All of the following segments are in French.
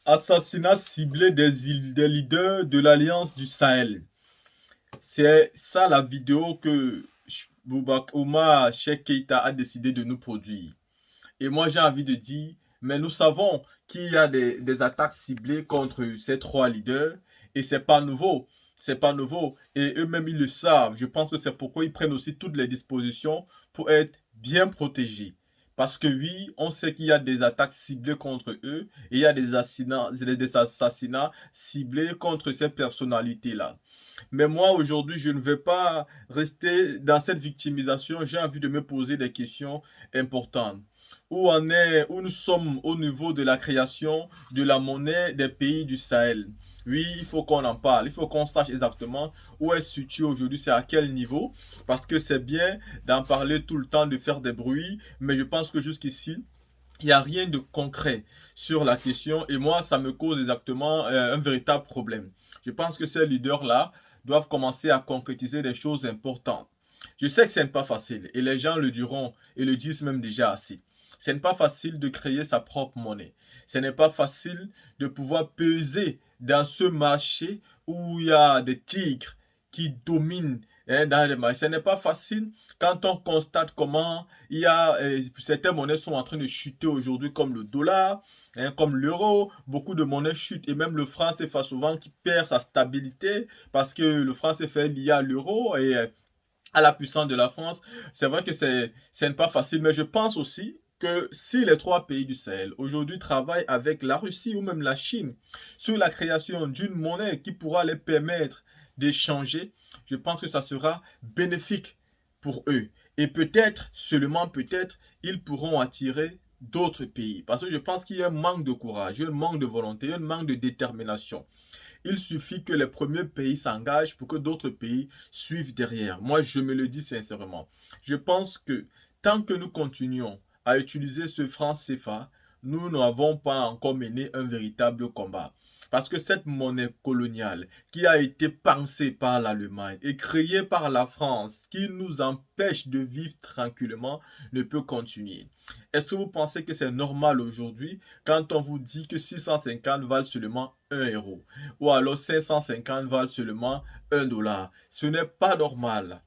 Assassinat ciblé des leaders de l'Alliance du Sahel. C'est ça la vidéo que Oumar Cheikh Keïta a décidé de nous produire. Et moi j'ai envie de dire, mais nous savons qu'il y a des attaques ciblées contre ces trois leaders et c'est pas nouveau. C'est pas nouveau. Et eux-mêmes ils le savent. Je pense que c'est pourquoi ils prennent aussi toutes les dispositions pour être bien protégés. Parce que oui, on sait qu'il y a des attaques ciblées contre eux et il y a des assassinats ciblés contre ces personnalités-là. Mais moi, aujourd'hui, je ne vais pas rester dans cette victimisation. J'ai envie de me poser des questions importantes. Où nous sommes au niveau de la création de la monnaie des pays du Sahel? Oui, il faut qu'on en parle. Il faut qu'on sache exactement où est-ce situé aujourd'hui, c'est à quel niveau. Parce que c'est bien d'en parler tout le temps, de faire des bruits. Mais je pense que jusqu'ici, il n'y a rien de concret sur la question et moi, ça me cause exactement un véritable problème. Je pense que ces leaders-là doivent commencer à concrétiser des choses importantes. Je sais que ce n'est pas facile et les gens le diront et le disent même déjà assez. Ce n'est pas facile de créer sa propre monnaie. Ce n'est pas facile de pouvoir peser dans ce marché où il y a des tigres qui dominent dans les marchés. Ce n'est pas facile quand on constate comment il y a certaines monnaies sont en train de chuter aujourd'hui comme le dollar, comme l'euro. Beaucoup de monnaies chutent et même le franc CFA souvent qui perd sa stabilité parce que le franc CFA est lié à l'euro et à la puissance de la France. C'est vrai que ce n'est pas facile, mais je pense aussi que si les trois pays du Sahel aujourd'hui travaillent avec la Russie ou même la Chine sur la création d'une monnaie qui pourra les permettre d'échanger, je pense que ça sera bénéfique pour eux. Et peut-être, seulement peut-être, ils pourront attirer d'autres pays. Parce que je pense qu'il y a un manque de courage, un manque de volonté, un manque de détermination. Il suffit que les premiers pays s'engagent pour que d'autres pays suivent derrière. Moi, je me le dis sincèrement. Je pense que tant que nous continuons à utiliser ce franc CFA, nous n'avons pas encore mené un véritable combat. Parce que cette monnaie coloniale qui a été pensée par l'Allemagne et créée par la France, qui nous empêche de vivre tranquillement, ne peut continuer. Est-ce que vous pensez que c'est normal aujourd'hui quand on vous dit que 650 valent seulement 1 euro ou alors 550 valent seulement 1 dollar? Ce n'est pas normal.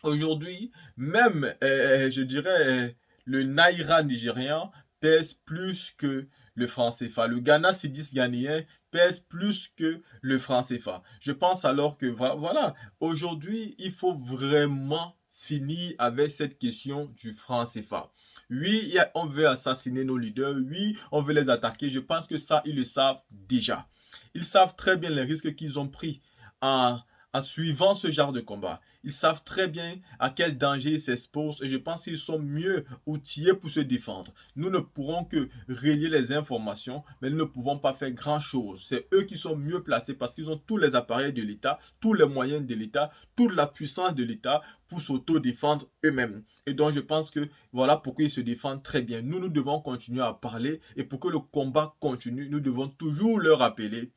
Aujourd'hui, même, je dirais, le naira nigérian pèse plus que le franc CFA. Le Ghana Cedis ghanéen pèse plus que le franc CFA. Je pense alors que, voilà, aujourd'hui, il faut vraiment finir avec cette question du franc CFA. Oui, on veut assassiner nos leaders. Oui, on veut les attaquer. Je pense que ça, ils le savent déjà. Ils savent très bien les risques qu'ils ont pris en, en suivant ce genre de combat. Ils savent très bien à quel danger ils s'exposent et je pense qu'ils sont mieux outillés pour se défendre. Nous ne pourrons que relier les informations, mais nous ne pouvons pas faire grand-chose. C'est eux qui sont mieux placés parce qu'ils ont tous les appareils de l'État, tous les moyens de l'État, toute la puissance de l'État pour s'auto-défendre eux-mêmes. Et donc je pense que voilà pourquoi ils se défendent très bien. Nous, nous devons continuer à parler et pour que le combat continue, nous devons toujours leur rappeler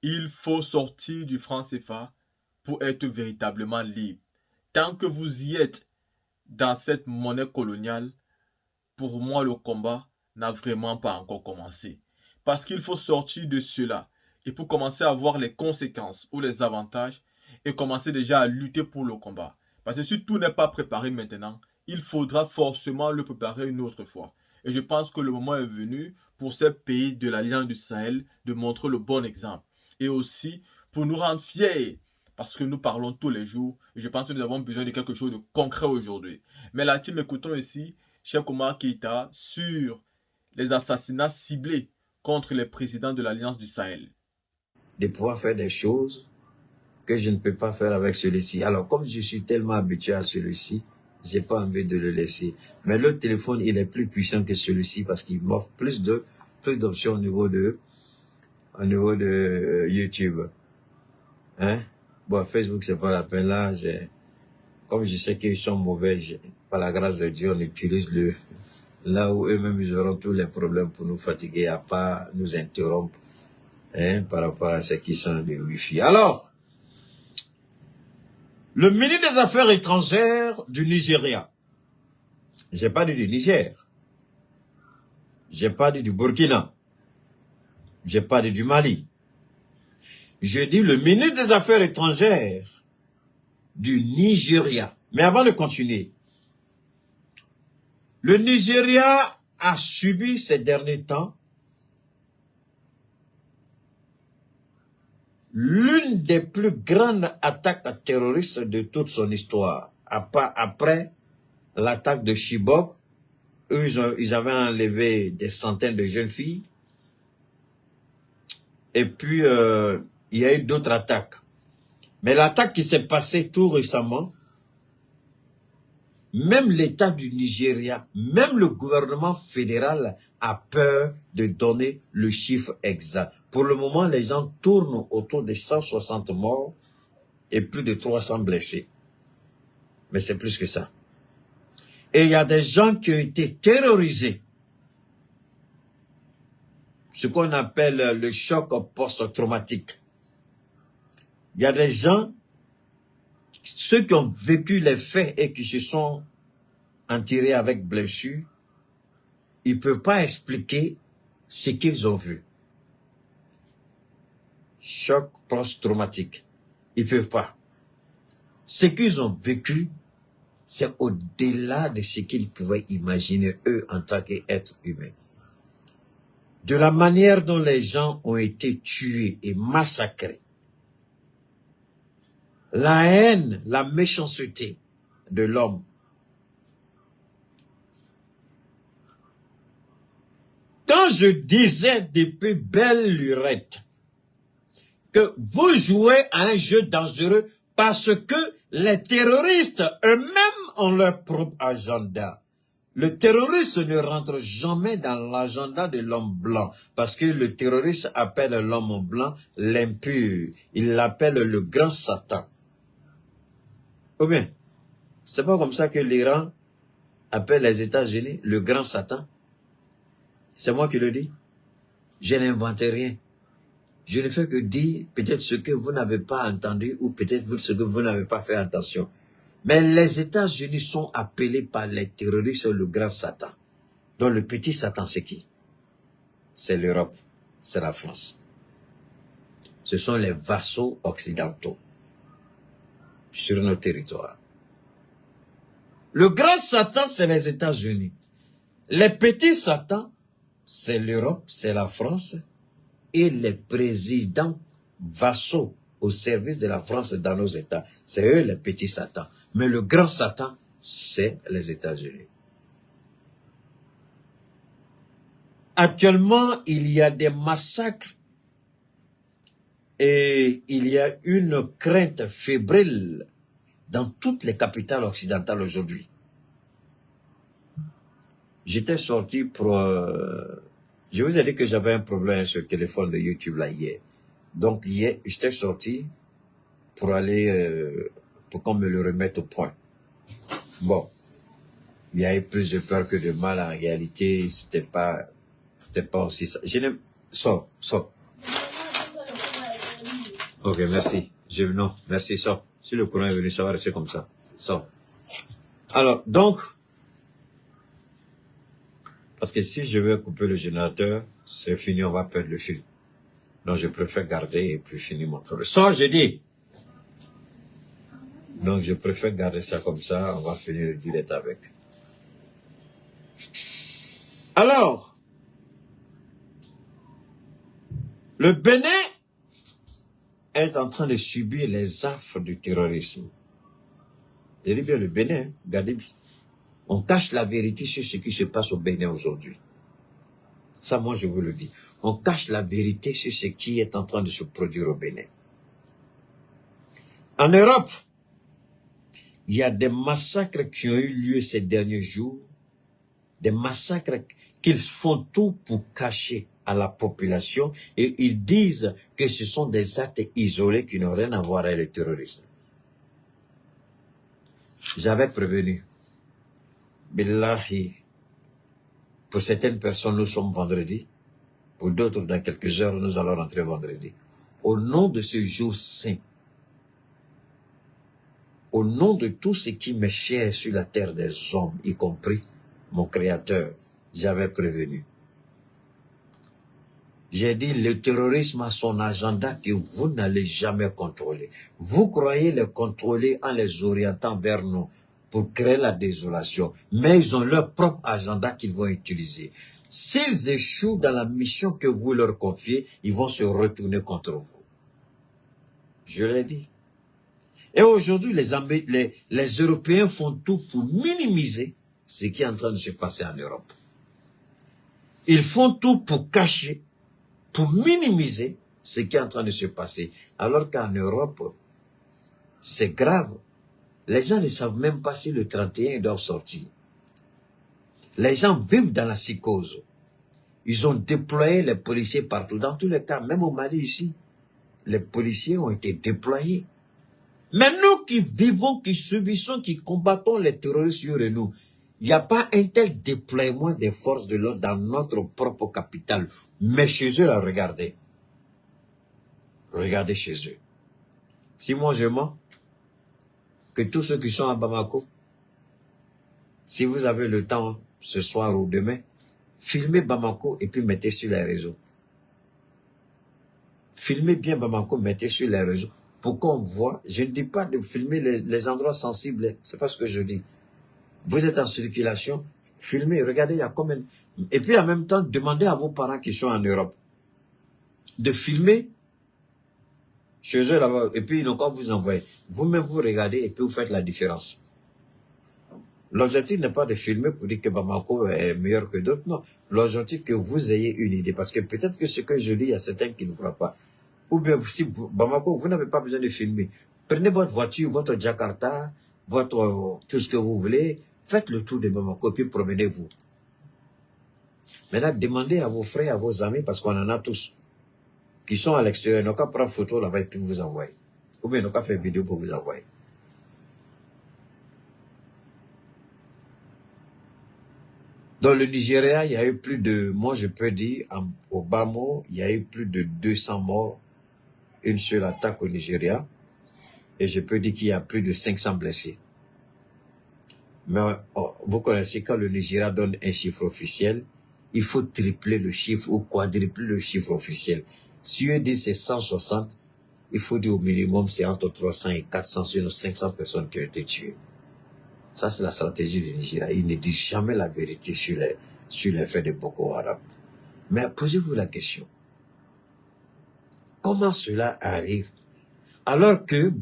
il faut sortir du franc CFA pour être véritablement libre. Tant que vous y êtes dans cette monnaie coloniale, pour moi, le combat n'a vraiment pas encore commencé. Parce qu'il faut sortir de cela et pour commencer à voir les conséquences ou les avantages et commencer déjà à lutter pour le combat. Parce que si tout n'est pas préparé maintenant, il faudra forcément le préparer une autre fois. Et je pense que le moment est venu pour ces pays de l'Alliance du Sahel de montrer le bon exemple. Et aussi pour nous rendre fiers parce que nous parlons tous les jours et je pense que nous avons besoin de quelque chose de concret aujourd'hui. Mais la team, écoutons ici Cheikh Oumar Keïta sur les assassinats ciblés contre les présidents de l'Alliance du Sahel. De pouvoir faire des choses que je ne peux pas faire avec celui-ci. Alors, comme je suis tellement habitué à celui-ci, j'ai pas envie de le laisser. Mais le téléphone, il est plus puissant que celui-ci parce qu'il m'offre plus d'options au niveau de YouTube. Hein? Bon, Facebook, c'est pas la peine là. Comme je sais qu'ils sont mauvais, par la grâce de Dieu, on utilise là où eux-mêmes ils auront tous les problèmes pour nous fatiguer, à pas nous interrompre, hein, par rapport à ce qui sont des Wi-Fi. Alors, le ministre des Affaires étrangères du Nigeria, j'ai pas dit du Niger, j'ai pas dit du Burkina, J'ai parlé du Mali. Je dis le ministre des Affaires étrangères du Nigeria. Mais avant de continuer, le Nigeria a subi ces derniers temps l'une des plus grandes attaques terroristes de toute son histoire. Après l'attaque de Chibok, eux, ils avaient enlevé des centaines de jeunes filles. Et puis, il y a eu d'autres attaques. Mais l'attaque qui s'est passée tout récemment, même l'État du Nigeria, même le gouvernement fédéral a peur de donner le chiffre exact. Pour le moment, les gens tournent autour de 160 morts et plus de 300 blessés. Mais c'est plus que ça. Et il y a des gens qui ont été terrorisés. Ce qu'on appelle le choc post-traumatique. Il y a des gens, ceux qui ont vécu les faits et qui se sont enterrés avec blessures, ils ne peuvent pas expliquer ce qu'ils ont vu. Choc post-traumatique. Ils ne peuvent pas. Ce qu'ils ont vécu, c'est au-delà de ce qu'ils pouvaient imaginer, eux, en tant qu'êtres humains. De la manière dont les gens ont été tués et massacrés. La haine, la méchanceté de l'homme. Quand je disais depuis belle lurette que vous jouez à un jeu dangereux parce que les terroristes eux-mêmes ont leur propre agenda. Le terroriste ne rentre jamais dans l'agenda de l'homme blanc parce que le terroriste appelle l'homme blanc l'impur. Il l'appelle le grand Satan. Ou bien, c'est pas comme ça que l'Iran appelle les États-Unis le grand Satan. C'est moi qui le dis. Je n'invente rien. Je ne fais que dire peut-être ce que vous n'avez pas entendu ou peut-être ce que vous n'avez pas fait attention. Mais les États-Unis sont appelés par les terroristes le grand Satan. Donc le petit Satan, c'est qui? C'est l'Europe, c'est la France. Ce sont les vassaux occidentaux sur nos territoires. Le grand Satan, c'est les États-Unis. Les petits Satans, c'est l'Europe, c'est la France et les présidents vassaux au service de la France dans nos États. C'est eux les petits Satans. Mais le grand Satan, c'est les États-Unis. Actuellement, il y a des massacres et il y a une crainte fébrile dans toutes les capitales occidentales aujourd'hui. J'étais sorti pour... je vous ai dit que j'avais un problème sur le téléphone de YouTube là hier. Donc hier, j'étais sorti pour aller... pour qu'on me le remette au point. Bon, il y a eu plus de peur que de mal. En réalité, c'était pas aussi ça. Je n'aime... Sors. Ok, merci. Non, merci, sors. Si le courant est venu, ça va rester comme ça. Sors. Alors, donc... Parce que si je veux couper le générateur, c'est fini, on va perdre le fil. Donc, je préfère garder et puis finir mon travail. Ça, j'ai dit. Donc, je préfère garder ça comme ça, on va finir le direct avec. Alors, le Bénin est en train de subir les affres du terrorisme. Je dis bien le Bénin, regardez bien. On cache la vérité sur ce qui se passe au Bénin aujourd'hui. Ça, moi, je vous le dis. On cache la vérité sur ce qui est en train de se produire au Bénin. En Europe, il y a des massacres qui ont eu lieu ces derniers jours. Des massacres qu'ils font tout pour cacher à la population. Et ils disent que ce sont des actes isolés qui n'ont rien à voir avec les terroristes. J'avais prévenu. Billahi, pour certaines personnes, nous sommes vendredi. Pour d'autres, dans quelques heures, nous allons rentrer vendredi. Au nom de ce jour saint, au nom de tout ce qui m'est cher sur la terre des hommes, y compris mon Créateur, j'avais prévenu. J'ai dit, le terrorisme a son agenda que vous n'allez jamais contrôler. Vous croyez les contrôler en les orientant vers nous pour créer la désolation. Mais ils ont leur propre agenda qu'ils vont utiliser. S'ils échouent dans la mission que vous leur confiez, ils vont se retourner contre vous. Je l'ai dit. Et aujourd'hui, les Européens font tout pour minimiser ce qui est en train de se passer en Europe. Ils font tout pour cacher, pour minimiser ce qui est en train de se passer. Alors qu'en Europe, c'est grave. Les gens ne savent même pas si le 31 doivent sortir. Les gens vivent dans la psychose. Ils ont déployé les policiers partout. Dans tous les cas, même au Mali ici, les policiers ont été déployés. Mais nous qui vivons, qui subissons, qui combattons les terroristes sur nous, il n'y a pas un tel déploiement des forces de l'ordre dans notre propre capitale. Mais chez eux, là, regardez. Regardez chez eux. Si moi je mens, que tous ceux qui sont à Bamako, si vous avez le temps ce soir ou demain, filmez Bamako et puis mettez sur les réseaux. Filmez bien Bamako, mettez sur les réseaux. Pour qu'on voit, je ne dis pas de filmer les endroits sensibles, c'est pas ce que je dis. Vous êtes en circulation, filmez, regardez, il y a combien. Et puis en même temps, demandez à vos parents qui sont en Europe de filmer chez eux là-bas, et puis ils n'ont qu'à vous envoyer. Vous-même, vous regardez et puis vous faites la différence. L'objectif n'est pas de filmer pour dire que Bamako est meilleur que d'autres, non. L'objectif que vous ayez une idée, parce que peut-être que ce que je dis, il y a certains qui ne croient pas. Ou bien, si Bamako, vous n'avez pas besoin de filmer. Prenez votre voiture, votre Jakarta, tout ce que vous voulez, faites le tour de Bamako, puis promenez-vous. Maintenant, demandez à vos frères, à vos amis, parce qu'on en a tous, qui sont à l'extérieur, ils n'ont qu'à prendre photo là-bas et puis vous envoyer. Ou bien ils n'ont qu'à faire vidéo pour vous envoyer. Dans le Nigeria, il y a eu plus de, moi je peux dire, au bas mot, il y a eu plus de 200 morts, une seule attaque au Nigeria, et je peux dire qu'il y a plus de 500 blessés. Mais vous connaissez, quand le Nigeria donne un chiffre officiel, il faut tripler le chiffre ou quadrupler le chiffre officiel. Si eux disent c'est 160, il faut dire au minimum c'est entre 300 et 400, sinon 500 personnes qui ont été tuées. Ça, c'est la stratégie du Nigeria. Il ne dit jamais la vérité sur les faits de Boko Haram. Mais posez-vous la question. Comment cela arrive alors que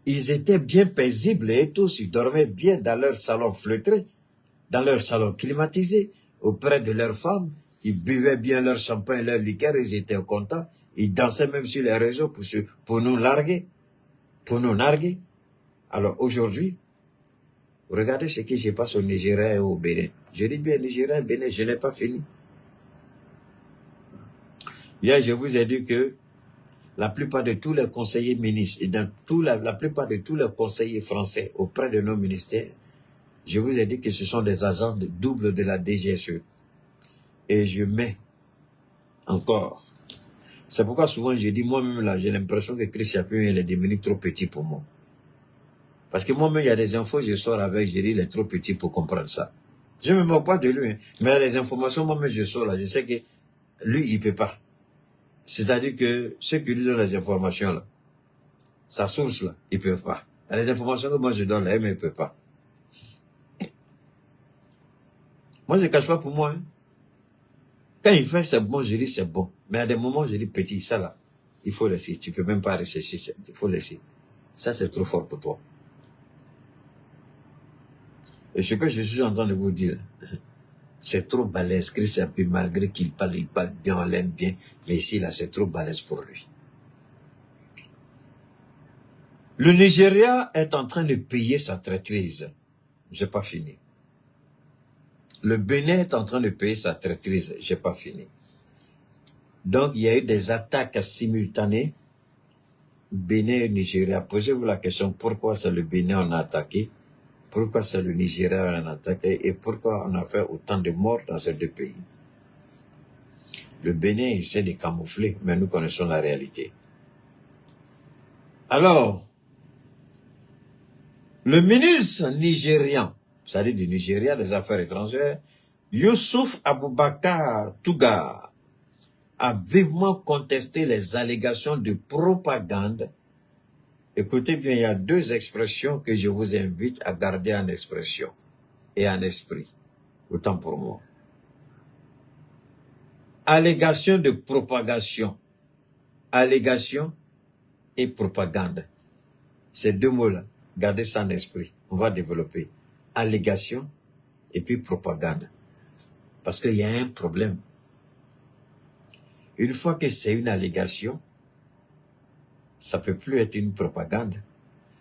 ils étaient bien paisibles et tous, ils dormaient bien dans leur salon feutré, dans leur salon climatisé, auprès de leurs femmes, ils buvaient bien leur champagne, leur liqueur, ils étaient contents, ils dansaient même sur les réseaux pour nous larguer, Alors aujourd'hui, regardez ce qui se passe au Nigeria et au Bénin. Je dis bien Nigeria et Bénin, je n'ai pas fini. Hier, je vous ai dit que la plupart de tous les conseillers ministres et la plupart de tous les conseillers français auprès de nos ministères, je vous ai dit que ce sont des agents double de la DGSE. Et je mets encore. C'est pourquoi souvent je dis, moi-même là, j'ai l'impression que Chris Yapin, il est devenu trop petit pour moi. Parce que moi-même, il y a des infos, je sors avec, je dis, il est trop petit pour comprendre ça. Je ne me moque pas de lui, hein. Mais les informations, moi-même, je sors là, je sais que lui, il ne peut pas. C'est-à-dire que ceux qui lui donnent les informations là, sa source là, ils ne peuvent pas. Les informations que moi je donne là, mais ils ne peuvent pas. Moi, je ne cache pas pour moi. Hein. Quand il fait c'est bon, je dis c'est bon. Mais à des moments, je dis petit, ça là, il faut laisser. Tu ne peux même pas rechercher, il faut laisser. Ça, c'est trop fort pour toi. Et ce que je suis en train de vous dire, c'est trop balèze. Chris Yapin, malgré qu'il parle bien, on l'aime bien. Mais ici, là, c'est trop balèze pour lui. Le Nigeria est en train de payer sa traîtrise. J'ai pas fini. Le Bénin est en train de payer sa traîtrise. J'ai pas fini. Donc, il y a eu des attaques simultanées. Bénin et Nigeria. Posez-vous la question, pourquoi c'est le Bénin qu'on a attaqué? Pourquoi c'est le Nigeria qu'on a attaqué? Et pourquoi on a fait autant de morts dans ces deux pays? Le Bénin essaie de camoufler, mais nous connaissons la réalité. Alors, le ministre nigérian, c'est-à-dire du Nigeria des Affaires étrangères, Youssouf Aboubakar Tougar a vivement contesté les allégations de propagande. Écoutez bien, il y a deux expressions que je vous invite à garder en expression et en esprit, autant pour moi. Allégation de propagation. Allégation et propagande. Ces deux mots-là, gardez ça en esprit. On va développer. Allégation et puis propagande. Parce qu'il y a un problème. Une fois que c'est une allégation, ça peut plus être une propagande.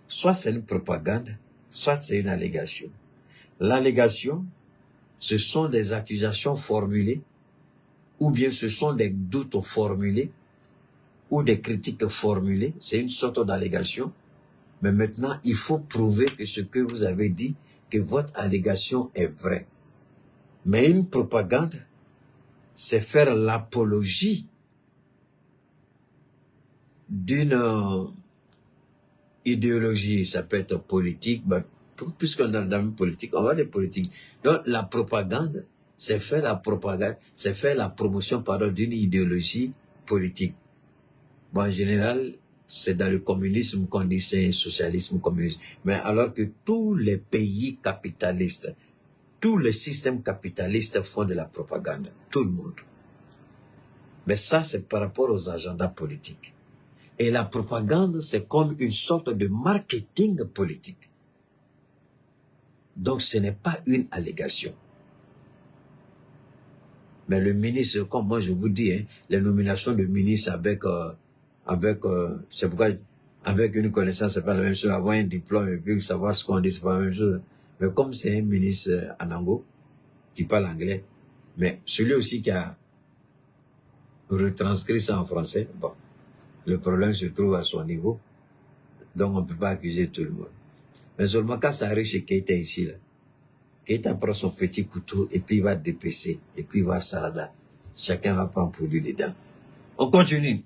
Soit c'est une propagande, soit c'est une allégation. L'allégation, ce sont des accusations formulées, ou bien ce sont des doutes formulés, ou des critiques formulées. C'est une sorte d'allégation. Mais maintenant, il faut prouver que ce que vous avez dit, que votre allégation est vraie. Mais une propagande, c'est faire l'apologie d'une idéologie. Ça peut être politique, ben, puisqu'on est dans le domaine politique, on va des politiques. Donc la propagande, c'est faire la propagande, c'est faire la promotion d'une idéologie politique. Bon, en général, c'est dans le communisme qu'on dit c'est un socialisme communiste. Mais alors que tous les pays capitalistes, tous les systèmes capitalistes font de la propagande. Tout le monde. Mais ça, c'est par rapport aux agendas politiques. Et la propagande, c'est comme une sorte de marketing politique. Donc, ce n'est pas une allégation. Mais le ministre, comme moi je vous dis, hein, les nominations de ministres c'est pourquoi, avec une connaissance, c'est pas la même chose. Avoir un diplôme et puis savoir ce qu'on dit, c'est pas la même chose. Mais comme c'est un ministre Anango, qui parle anglais, mais celui aussi qui a retranscrit ça en français, bon, le problème se trouve à son niveau. Donc on ne peut pas accuser tout le monde. Mais seulement quand ça arrive chez Keïta ici, là, Keïta prend son petit couteau et puis il va dépecer, et puis il va salada. Chacun va prendre pour lui dedans. On continue.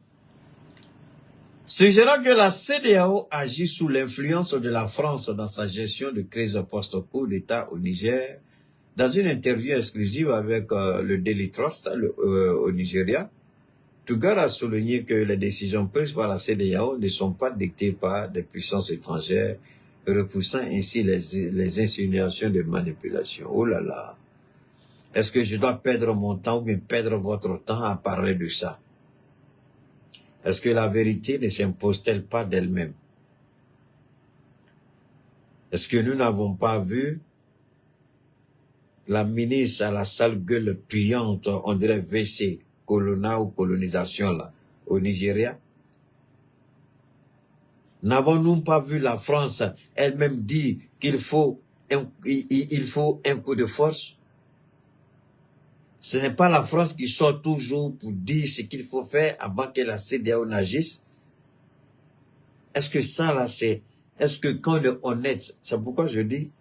Suggérant que la CEDEAO agit sous l'influence de la France dans sa gestion de crise post-coup d'État au Niger, dans une interview exclusive avec le Daily Trust au Nigeria, Tougar a souligné que les décisions prises par la CEDEAO ne sont pas dictées par des puissances étrangères, repoussant ainsi les insinuations de manipulation. Oh là là! Est-ce que je dois perdre mon temps ou bien perdre votre temps à parler de ça? Est-ce que la vérité ne s'impose-t-elle pas d'elle-même? Est-ce que nous n'avons pas vu la ministre à la sale gueule puante, on dirait WC, colonna ou colonisation là, au Nigeria? N'avons-nous pas vu la France elle-même dire qu'il faut un coup de force? Ce n'est pas la France qui sort toujours pour dire ce qu'il faut faire avant que la CEDEAO n'agisse. Est-ce que ça là est-ce que quand on est honnête, c'est pourquoi je dis,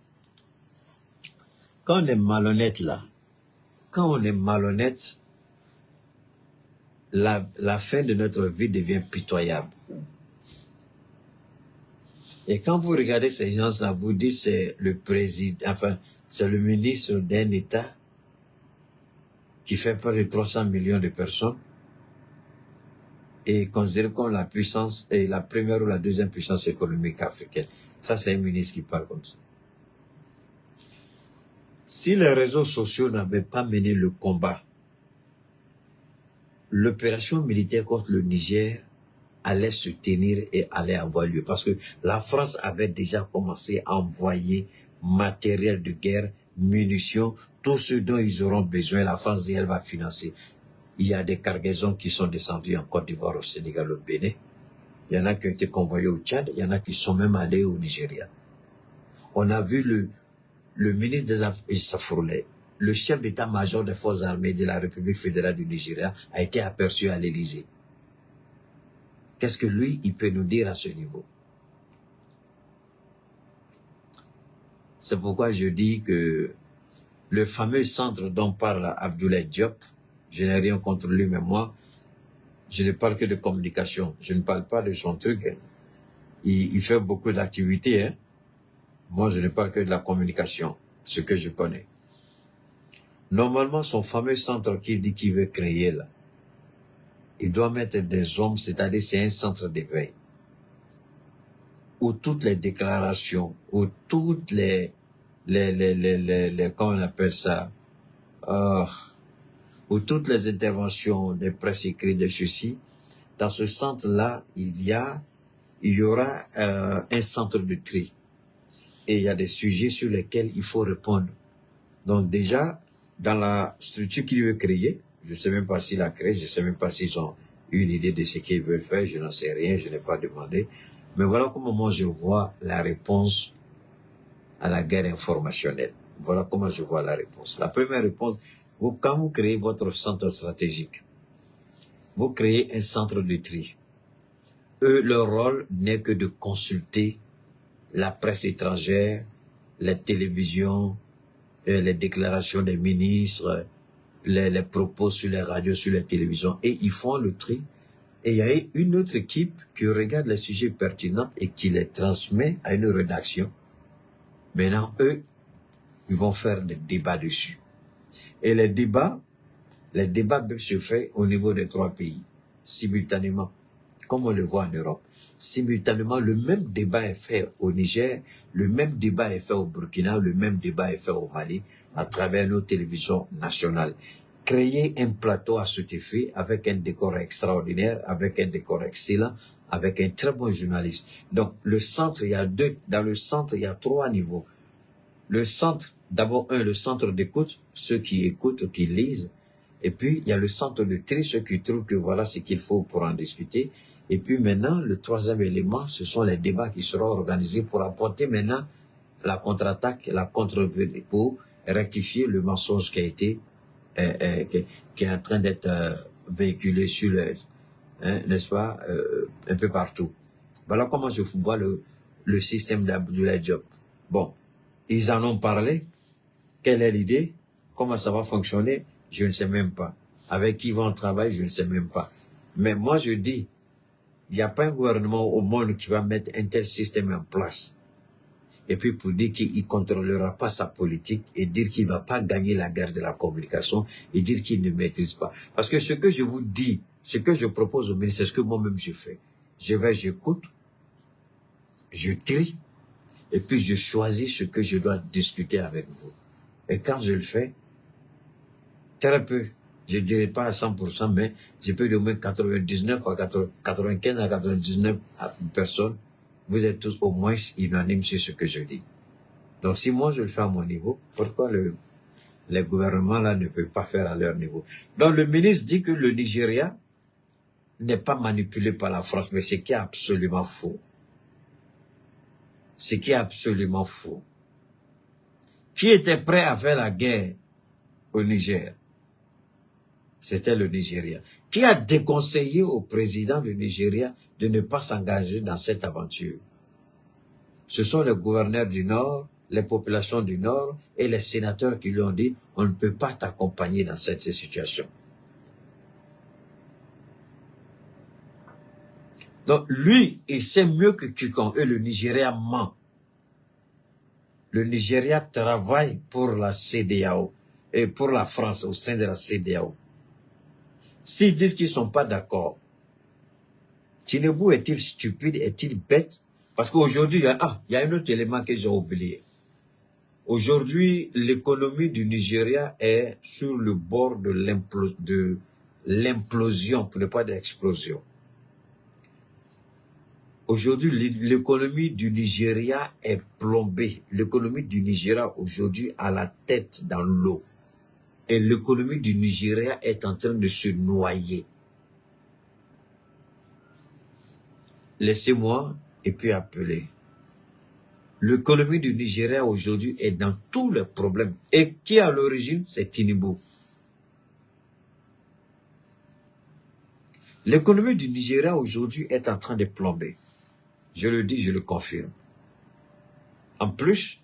quand on est malhonnête là, quand on est malhonnête, la fin de notre vie devient pitoyable. Et quand vous regardez ces gens-là, vous dites c'est le président, enfin, c'est le ministre d'un État qui fait près de 300 millions de personnes et considéré comme la puissance, et la première ou la deuxième puissance économique africaine. Ça, c'est un ministre qui parle comme ça. Si les réseaux sociaux n'avaient pas mené le combat, l'opération militaire contre le Niger allait se tenir et allait avoir lieu. Parce que la France avait déjà commencé à envoyer matériel de guerre, munitions, tout ce dont ils auront besoin. La France, elle va financer. Il y a des cargaisons qui sont descendues en Côte d'Ivoire, au Sénégal, au Bénin. Il y en a qui ont été convoyés au Tchad. Il y en a qui sont même allés au Nigeria. On a vu le ministre des Affaires, le chef d'état-major des forces armées de la République fédérale du Nigeria a été aperçu à l'Élysée. Qu'est-ce que lui, il peut nous dire à ce niveau? C'est pourquoi je dis que le fameux centre dont parle Abdoulaye Diop, je n'ai rien contre lui, mais moi, je ne parle que de communication. Je ne parle pas de son truc. Hein. Il fait beaucoup d'activités. Hein. Moi, je ne parle que de la communication, ce que je connais. Normalement, son fameux centre qu'il dit qu'il veut créer là, il doit mettre des hommes, c'est-à-dire c'est un centre d'éveil, où toutes les déclarations, où toutes comment on appelle ça, euh, où toutes les interventions des presse écrites de ceci, dans ce centre-là, il y aura un centre de tri. Et il y a des sujets sur lesquels il faut répondre. Donc déjà, dans la structure qu'il veut créer, je ne sais même pas s'il a créé, je ne sais même pas s'ils ont une idée de ce qu'ils veulent faire, je n'en sais rien, je n'ai pas demandé. Mais voilà comment moi je vois la réponse à la guerre informationnelle. Voilà comment je vois la réponse. La première réponse, quand vous créez votre centre stratégique, vous créez un centre de tri. Eux, leur rôle n'est que de consulter la presse étrangère, les télévisions, les déclarations des ministres, les propos sur les radios, sur les télévisions, et ils font le tri. Et il y a une autre équipe qui regarde les sujets pertinents et qui les transmet à une rédaction. Maintenant, eux, ils vont faire des débats dessus. Et les débats peuvent se faire au niveau des 3 pays, simultanément, comme on le voit en Europe. Simultanément, le même débat est fait au Niger, le même débat est fait au Burkina, le même débat est fait au Mali, à travers nos télévisions nationales. Créer un plateau à cet effet, avec un décor extraordinaire, avec un décor excellent, avec un très bon journaliste. Donc, le centre, dans le centre, il y a 3 niveaux. Le centre, d'abord le centre d'écoute, ceux qui écoutent, qui lisent. Et puis, il y a le centre de tri, ceux qui trouvent que voilà ce qu'il faut pour en discuter. Et puis maintenant, le 3e élément, ce sont les débats qui seront organisés pour apporter maintenant la contre-attaque, la contre-vérité, pour rectifier le mensonge qui a été, qui est en train d'être véhiculé sur n'est-ce pas, un peu partout. Voilà comment je vois le système d'Abdoulaye Diop. Bon, ils en ont parlé. Quelle est l'idée? Comment ça va fonctionner? Je ne sais même pas. Avec qui vont travailler? Je ne sais même pas. Mais moi, je dis, il n'y a pas un gouvernement au monde qui va mettre un tel système en place. Et puis pour dire qu'il ne contrôlera pas sa politique et dire qu'il ne va pas gagner la guerre de la communication et dire qu'il ne maîtrise pas. Parce que ce que je vous dis, ce que je propose au ministre, c'est ce que moi-même je fais. J'écoute, je trie, et puis je choisis ce que je dois discuter avec vous. Et quand je le fais, très peu, je ne dirais pas à 100%, mais je peux au moins 99 à 95 à 99 personnes, vous êtes tous au moins unanimes sur ce que je dis. Donc si moi je le fais à mon niveau, pourquoi les gouvernements là ne peuvent pas faire à leur niveau? Donc le ministre dit que le Nigeria n'est pas manipulé par la France, mais ce qui est absolument faux. Ce qui est absolument faux. Qui était prêt à faire la guerre au Niger? C'était le Nigeria. Qui a déconseillé au président du Nigeria de ne pas s'engager dans cette aventure? Ce sont les gouverneurs du Nord, les populations du Nord et les sénateurs qui lui ont dit « on ne peut pas t'accompagner dans cette situation ». Donc lui, il sait mieux que quiconque, et le Nigeria ment. Le Nigeria travaille pour la CEDEAO et pour la France au sein de la CEDEAO. S'ils disent qu'ils ne sont pas d'accord, Tinubu est-il stupide, est-il bête? Parce qu'aujourd'hui, il y a un autre élément que j'ai oublié. Aujourd'hui, l'économie du Nigeria est sur le bord de l'implosion, pour ne pas dire l'explosion. Aujourd'hui, l'économie du Nigeria est plombée. L'économie du Nigeria aujourd'hui a la tête dans l'eau. Et l'économie du Nigeria est en train de se noyer. Laissez-moi et puis appeler. L'économie du Nigeria aujourd'hui est dans tous les problèmes. Et qui est à l'origine? C'est Tinubu. L'économie du Nigeria aujourd'hui est en train de plomber. Je le dis, je le confirme. En plus,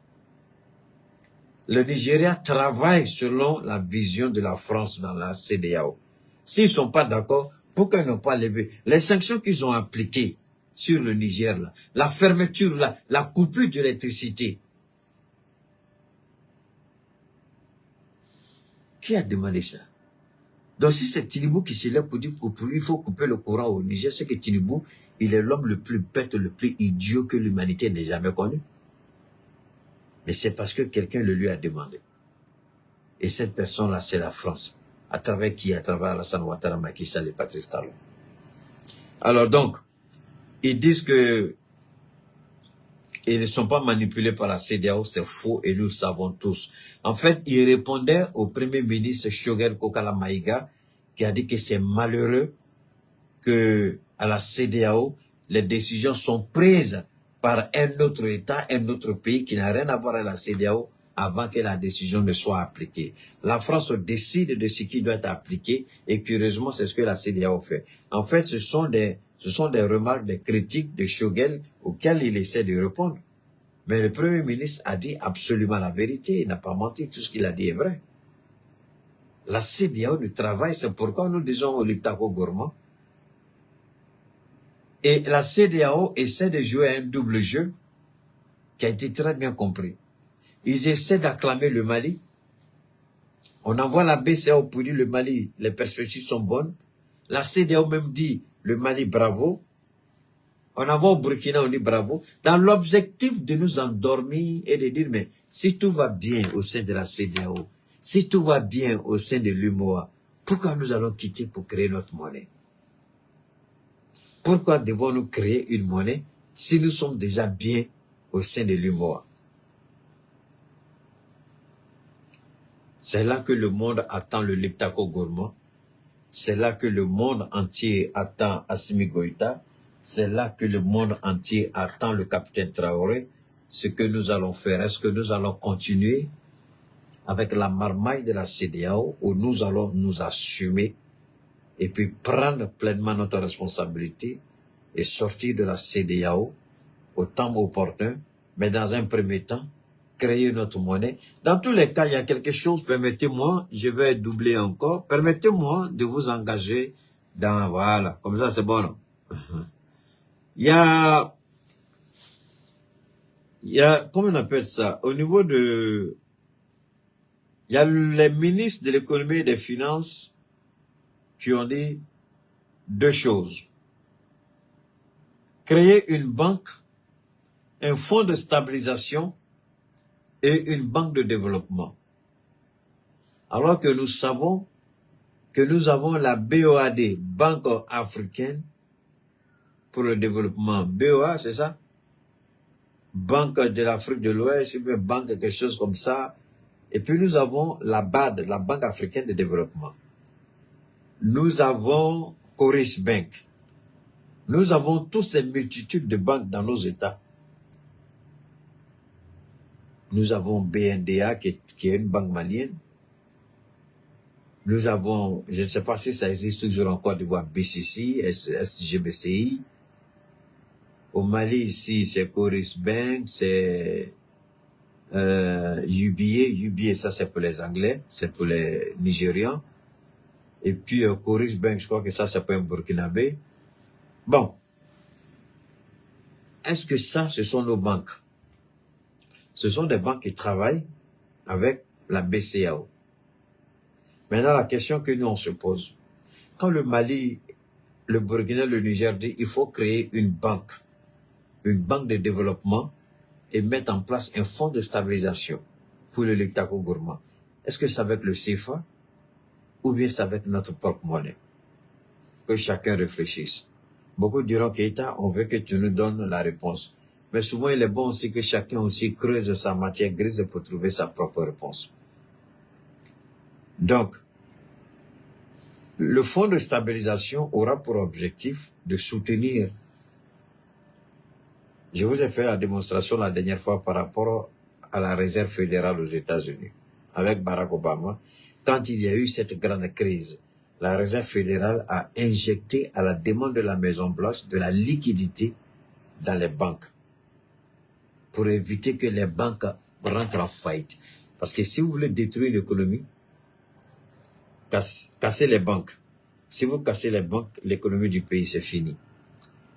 le Nigeria travaille selon la vision de la France dans la CEDEAO. S'ils ne sont pas d'accord, pourquoi ils n'ont pas levé les sanctions qu'ils ont appliquées sur le Niger, là, la fermeture, la coupure d'électricité? Qui a demandé ça? Donc si c'est Tinubu qui se lève pour dire qu'il faut couper le courant au Niger, c'est que Tinubu, il est l'homme le plus bête, le plus idiot que l'humanité n'ait jamais connu. Mais c'est parce que quelqu'un le lui a demandé. Et cette personne-là, c'est la France. À travers qui? À travers Alassane Ouattara, Macky Sall et Patrice Talon. Alors donc, ils disent que ils ne sont pas manipulés par la CEDEAO, c'est faux et nous savons tous. En fait, il répondait au Premier ministre Choguel Kokala Maïga qui a dit que c'est malheureux que à la CEDEAO, les décisions sont prises par un autre État, un autre pays qui n'a rien à voir à la CEDEAO avant que la décision ne soit appliquée. La France décide de ce qui doit être appliqué et curieusement, c'est ce que la CEDEAO fait. En fait, ce sont des remarques, des critiques de Choguel auxquelles il essaie de répondre. Mais le Premier ministre a dit absolument la vérité, il n'a pas menti, tout ce qu'il a dit est vrai. La CEDEAO ne travaille, c'est pourquoi nous disons au Liptako Gourmand. Et la CEDEAO essaie de jouer un double jeu qui a été très bien compris. Ils essaient d'acclamer le Mali. On envoie la BCAO pour dire le Mali, les perspectives sont bonnes. La CEDEAO même dit le Mali bravo. On envoie au Burkina, on dit bravo. Dans l'objectif de nous endormir et de dire, mais si tout va bien au sein de la CEDEAO, si tout va bien au sein de l'UMOA, pourquoi nous allons quitter pour créer notre monnaie? Pourquoi devons-nous créer une monnaie si nous sommes déjà bien au sein de l'UMOA? C'est là que le monde attend le Liptako Gourmand. C'est là que le monde entier attend Assimi Goïta. C'est là que le monde entier attend le capitaine Traoré. Ce que nous allons faire, est-ce que nous allons continuer avec la marmaille de la CEDEAO ou nous allons nous assumer et puis prendre pleinement notre responsabilité et sortir de la CEDEAO au temps opportun, mais dans un premier temps, créer notre monnaie. Dans tous les cas, il y a quelque chose, permettez-moi, je vais doubler encore, permettez-moi de vous engager dans, voilà, comme ça c'est bon, non? Il y a, comment on appelle ça, au niveau de, il y a les ministres de l'économie et des finances qui ont dit deux choses. Créer une banque, un fonds de stabilisation et une banque de développement. Alors que nous savons que nous avons la BOAD, Banque africaine pour le développement. BOA, c'est ça? Banque de l'Afrique de l'Ouest, une banque, quelque chose comme ça. Et puis nous avons la BAD, la Banque africaine de développement. Nous avons Coris Bank. Nous avons toutes ces multitudes de banques dans nos États. Nous avons BNDA qui est une banque malienne. Nous avons, je ne sais pas si ça existe toujours en Côte d'Ivoire, BCC, SGBCI. Au Mali, ici, c'est Coris Bank, c'est UBA. UBA, ça c'est pour les Anglais, c'est pour les Nigérians. Et puis Coris Bank, je crois que ça c'est pour un Burkinabé. Bon. Est-ce que ça, ce sont nos banques? Ce sont des banques qui travaillent avec la BCAO. Maintenant, la question que nous on se pose, quand le Mali, le Burkina, le Niger dit il faut créer une banque de développement et mettre en place un fonds de stabilisation pour le Liptako Gourmand. Est-ce que c'est avec le CFA ou bien c'est avec notre propre monnaie? Que chacun réfléchisse. Beaucoup diront Keïta, on veut que tu nous donnes la réponse. Mais souvent, il est bon aussi que chacun aussi creuse sa matière grise pour trouver sa propre réponse. Donc, le fonds de stabilisation aura pour objectif de soutenir. Je vous ai fait la démonstration la dernière fois par rapport à la réserve fédérale aux États-Unis, avec Barack Obama. Quand il y a eu cette grande crise, la réserve fédérale a injecté à la demande de la Maison-Blanche de la liquidité dans les banques pour éviter que les banques rentrent en faillite. Parce que si vous voulez détruire l'économie, cassez les banques. Si vous cassez les banques, l'économie du pays, c'est fini.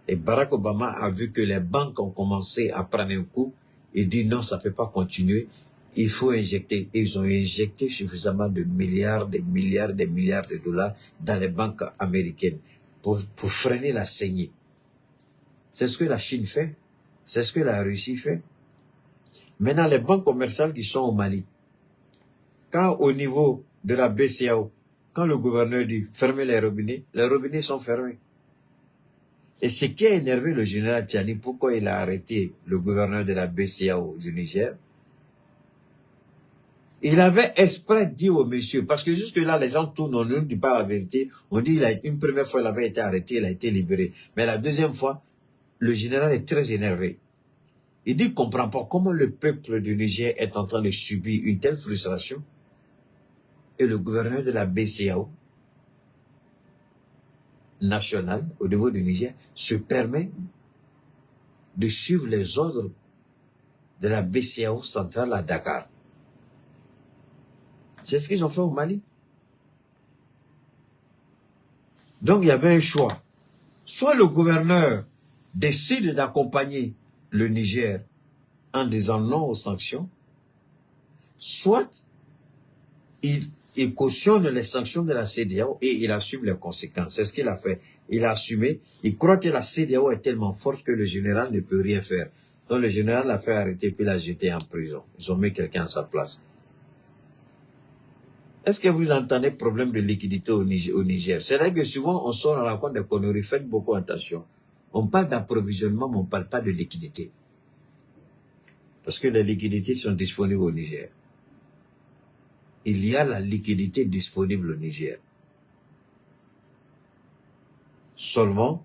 Et Barack Obama a vu que les banques ont commencé à prendre un coup. Il dit non, ça ne peut pas continuer. il faut injecter. Ils ont injecté suffisamment de milliards, des milliards, des milliards de dollars dans les banques américaines pour freiner la saignée. C'est ce que la Chine fait. C'est ce que la Russie fait. Maintenant, les banques commerciales qui sont au Mali, quand au niveau de la BCAO, quand le gouverneur dit fermer les robinets sont fermés. Et ce qui a énervé le général Tchani, pourquoi il a arrêté le gouverneur de la BCAO du Niger, il avait exprès dit au monsieur, parce que jusque-là, les gens tournent, on ne dit pas la vérité, on dit une première fois, il avait été arrêté, il a été libéré. Mais la deuxième fois, le général est très énervé. Il dit qu'il ne comprend pas comment le peuple du Niger est en train de subir une telle frustration. Et le gouverneur de la BCAO nationale, au niveau du Niger, se permet de suivre les ordres de la BCAO centrale à Dakar. C'est ce qu'ils ont fait au Mali. Donc il y avait un choix. Soit le gouverneur décide d'accompagner le Niger en disant non aux sanctions, soit il cautionne les sanctions de la CEDEAO et il assume les conséquences. C'est ce qu'il a fait. Il a assumé. Il croit que la CEDEAO est tellement forte que le général ne peut rien faire. Donc le général l'a fait arrêter puis l'a jeté en prison. Ils ont mis quelqu'un à sa place. Est-ce que vous entendez problème de liquidité au Niger? C'est vrai que souvent on sort à la compte des conneries. Faites beaucoup attention. On parle d'approvisionnement, mais on ne parle pas de liquidité. Parce que les liquidités sont disponibles au Niger. Il y a la liquidité disponible au Niger. Seulement,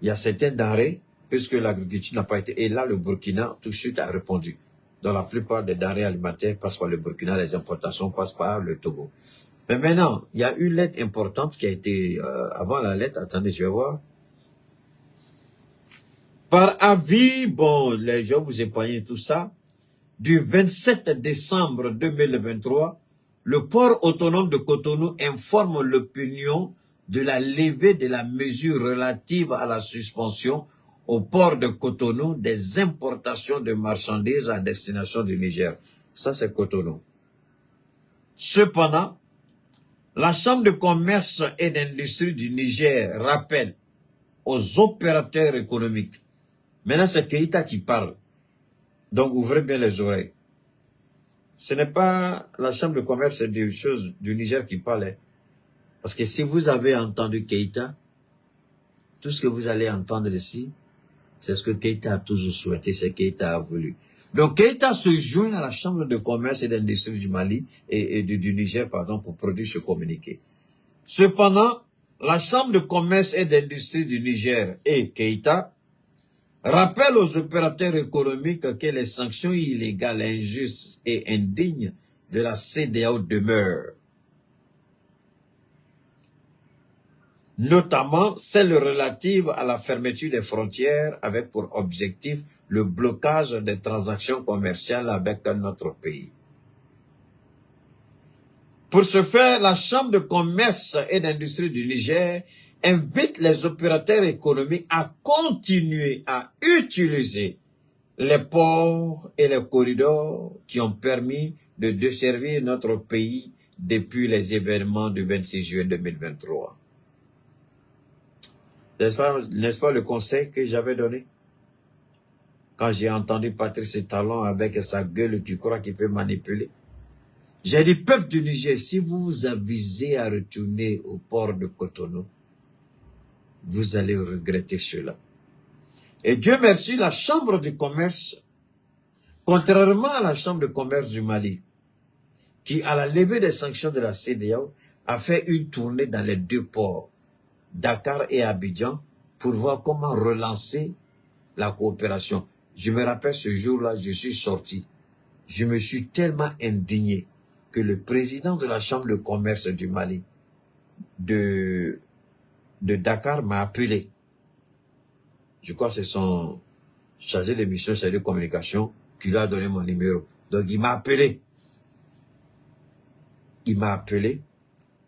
il y a certains denrées, puisque l'agriculture n'a pas été... Et là, le Burkina, tout de suite, a répondu. Dans la plupart des denrées alimentaires passent par le Burkina, les importations passent par le Togo. Mais maintenant, il y a une lettre importante qui a été... avant la lettre, attendez, je vais voir. Par avis, bon, je vais vous épargner tout ça. Du 27 décembre 2023, le port autonome de Cotonou informe l'opinion de la levée de la mesure relative à la suspension au port de Cotonou des importations de marchandises à destination du Niger. Ça, c'est Cotonou. Cependant, la Chambre de commerce et d'industrie du Niger rappelle aux opérateurs économiques. Maintenant, c'est Keïta qui parle. Donc, ouvrez bien les oreilles. Ce n'est pas la Chambre de commerce et des choses du Niger qui parle. Hein. Parce que si vous avez entendu Keïta, tout ce que vous allez entendre ici, c'est ce que Keïta a toujours souhaité, c'est ce que Keïta a voulu. Donc, Keïta se joint à la Chambre de commerce et d'industrie du Mali et du Niger, pardon, pour produire ce communiqué. Cependant, la Chambre de commerce et d'industrie du Niger et Keïta rappelle aux opérateurs économiques que les sanctions illégales, injustes et indignes de la CEDEAO demeurent. Notamment celles relatives à la fermeture des frontières avec pour objectif le blocage des transactions commerciales avec notre pays. Pour ce faire, la Chambre de commerce et d'industrie du Niger invite les opérateurs économiques à continuer à utiliser les ports et les corridors qui ont permis de desservir notre pays depuis les événements du 26 juillet 2023. N'est-ce pas le conseil que j'avais donné? Quand j'ai entendu Patrice Talon avec sa gueule qui croit qu'il peut manipuler. J'ai dit, peuple du Niger, si vous vous avisez à retourner au port de Cotonou, vous allez regretter cela. Et Dieu merci, la Chambre du commerce, contrairement à la Chambre de commerce du Mali, qui, à la levée des sanctions de la CEDEAO, a fait une tournée dans les deux ports, Dakar et Abidjan, pour voir comment relancer la coopération. Je me rappelle ce jour-là, je suis sorti. Je me suis tellement indigné que le président de la Chambre de commerce du Mali, de Dakar, m'a appelé. Je crois que c'est son chargé de mission, chargé de communication, qui lui a donné mon numéro. Donc il m'a appelé. Il m'a appelé.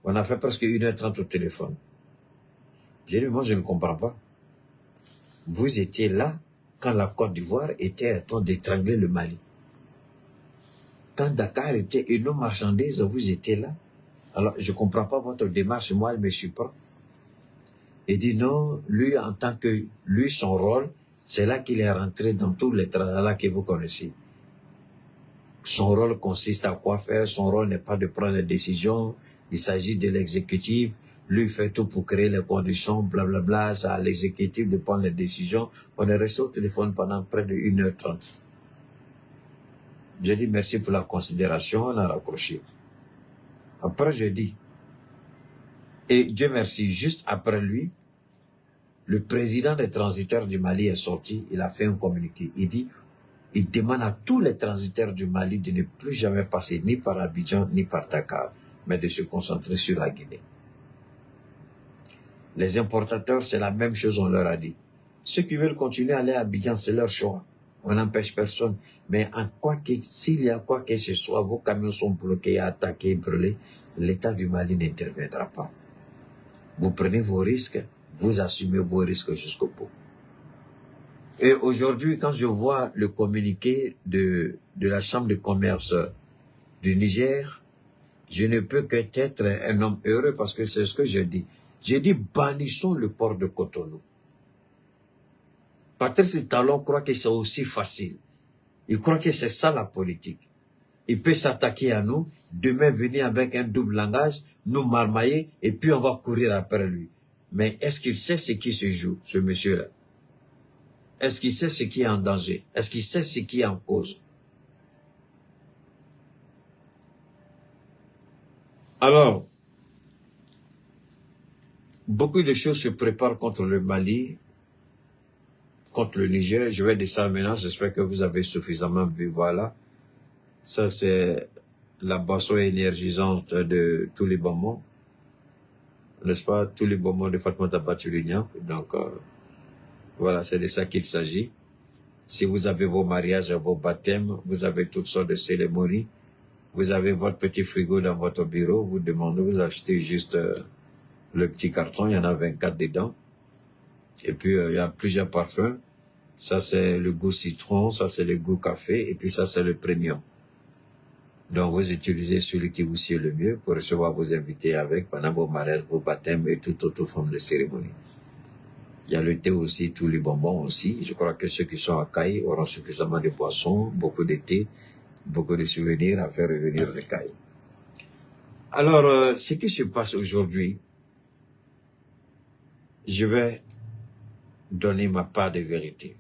On a fait presque 1h30 au téléphone. J'ai dit, moi je ne comprends pas. Vous étiez là quand la Côte d'Ivoire était à temps d'étrangler le Mali. quand Dakar était une marchandise, vous étiez là. Alors, je ne comprends pas votre démarche, moi, elle me surprend. Il dit non, lui, en tant que, lui, son rôle, c'est là qu'il est rentré dans tous les tralala que vous connaissez. Son rôle consiste à quoi faire? Son rôle n'est pas de prendre les décisions. Il s'agit de l'exécutif. Lui fait tout pour créer les conditions, blablabla. C'est à l'exécutif de prendre les décisions. On est resté au téléphone pendant près de 1h30. J'ai dit merci pour la considération. On a raccroché. Après, j'ai dit, et Dieu merci, juste après lui, le président des transitaires du Mali est sorti. Il a fait un communiqué. Il dit, il demande à tous les transitaires du Mali de ne plus jamais passer ni par Abidjan ni par Dakar, mais de se concentrer sur la Guinée. Les importateurs, c'est la même chose, on leur a dit. Ceux qui veulent continuer à aller à Abidjan, c'est leur choix. On n'empêche personne. Mais s'il y a quoi que ce soit, vos camions sont bloqués, attaqués, brûlés, l'État du Mali n'interviendra pas. Vous prenez vos risques, vous assumez vos risques jusqu'au bout. Et aujourd'hui, quand je vois le communiqué de la Chambre de commerce du Niger, je ne peux qu'être un homme heureux parce que c'est ce que je dis. J'ai dit, bannissons le port de Cotonou. Patrice Talon croit que c'est aussi facile. Il croit que c'est ça la politique. Il peut s'attaquer à nous, demain venir avec un double langage, nous marmailler, et puis on va courir après lui. Mais est-ce qu'il sait ce qui se joue, ce monsieur-là? Est-ce qu'il sait ce qui est en danger? Est-ce qu'il sait ce qui est en cause? Alors, beaucoup de choses se préparent contre le Mali, contre le Niger. Je vais descendre maintenant, j'espère que vous avez suffisamment vu. Voilà. Ça, c'est la boisson énergisante de tous les bonbons. N'est-ce pas? Tous les bonbons de Fatoumata Batouli-Niang. Donc, voilà, c'est de ça qu'il s'agit. Si vous avez vos mariages, vos baptêmes, vous avez toutes sortes de cérémonies, vous avez votre petit frigo dans votre bureau, vous demandez, vous achetez juste le petit carton, il y en a 24 dedans. Et puis, il y a plusieurs parfums. Ça, c'est le goût citron, ça, c'est le goût café, et puis ça, c'est le premium. Donc, vous utilisez celui qui vous sied le mieux pour recevoir vos invités avec pendant vos mariages, vos baptêmes et toute autre forme de cérémonie. Il y a le thé aussi, tous les bonbons aussi. Je crois que ceux qui sont à Caille auront suffisamment de boissons, beaucoup de thé, beaucoup de souvenirs à faire revenir de Caille. Alors, ce qui se passe aujourd'hui, je vais donner ma part de vérité.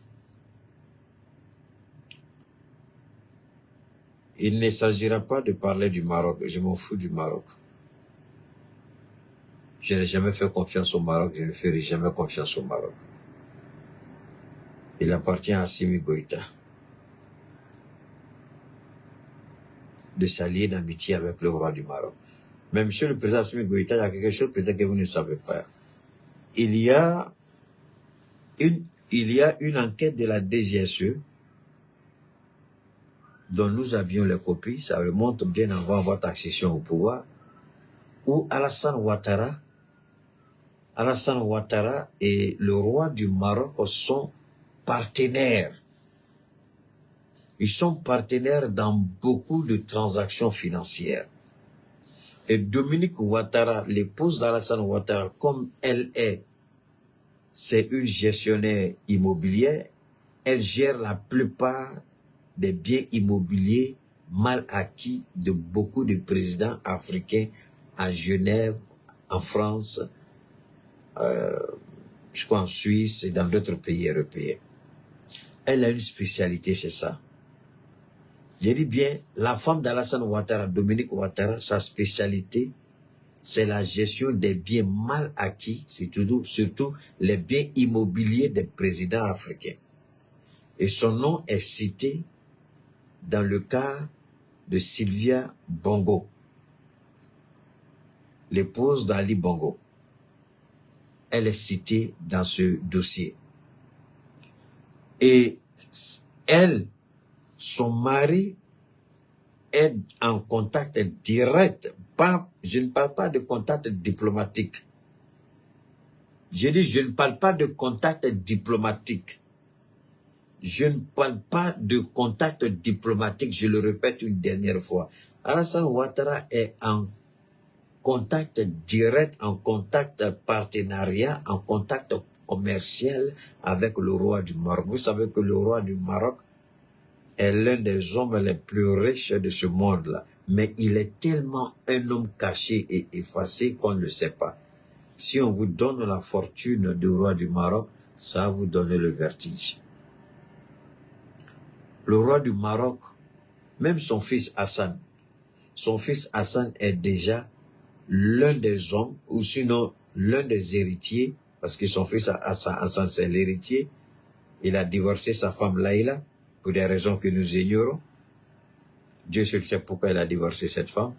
Il ne s'agira pas de parler du Maroc. Je m'en fous du Maroc. Je n'ai jamais fait confiance au Maroc. Je ne ferai jamais confiance au Maroc. Il appartient à Assimi Goïta de s'allier d'amitié avec le roi du Maroc. Mais monsieur le président Assimi Goïta, il y a quelque chose peut-être que vous ne savez pas. Il y a une enquête de la DGSE dont nous avions les copies, ça remonte bien avant votre accession au pouvoir, où Alassane Ouattara et le roi du Maroc sont partenaires. Ils sont partenaires dans beaucoup de transactions financières. Et Dominique Ouattara, l'épouse d'Alassane Ouattara, comme c'est une gestionnaire immobilière, elle gère la plupart des biens immobiliers mal acquis de beaucoup de présidents africains à Genève, en France, je crois en Suisse et dans d'autres pays européens. Elle a une spécialité, c'est ça. J'ai dit bien, la femme d'Alassane Ouattara, Dominique Ouattara, sa spécialité, c'est la gestion des biens mal acquis, surtout les biens immobiliers des présidents africains. Et son nom est cité dans le cas de Sylvia Bongo, l'épouse d'Ali Bongo. Elle est citée dans ce dossier. Et elle, son mari, est en contact direct. Je ne parle pas de contact diplomatique. Je dis, je ne parle pas de contact diplomatique. Je ne parle pas de contact diplomatique, je le répète une dernière fois. Alassane Ouattara est en contact direct, en contact partenariat, en contact commercial avec le roi du Maroc. Vous savez que le roi du Maroc est l'un des hommes les plus riches de ce monde-là. Mais il est tellement un homme caché et effacé qu'on ne le sait pas. Si on vous donne la fortune du roi du Maroc, ça va vous donner le vertige. Le roi du Maroc, même son fils Hassan est déjà l'un des hommes, ou sinon l'un des héritiers, parce que son fils Hassan c'est l'héritier. Il a divorcé sa femme Laïla, pour des raisons que nous ignorons. Dieu seul sait pourquoi il a divorcé cette femme.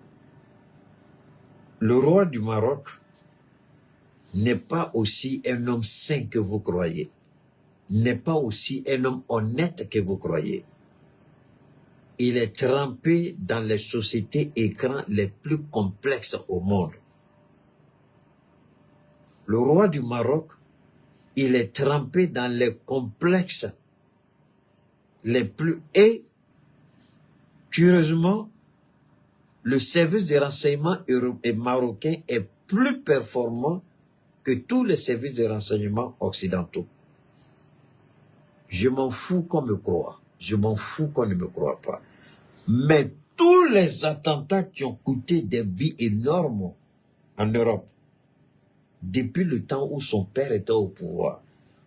Le roi du Maroc n'est pas aussi un homme saint que vous croyez, n'est pas aussi un homme honnête que vous croyez. Il est trempé dans les sociétés écrans les plus complexes au monde. Le roi du Maroc, il est trempé dans les complexes les plus... Et, curieusement, le service de renseignement marocain est plus performant que tous les services de renseignement occidentaux. Je m'en fous qu'on me croie. Je m'en fous qu'on ne me croie pas. Mais tous les attentats qui ont coûté des vies énormes en Europe, depuis le temps où son père était au pouvoir,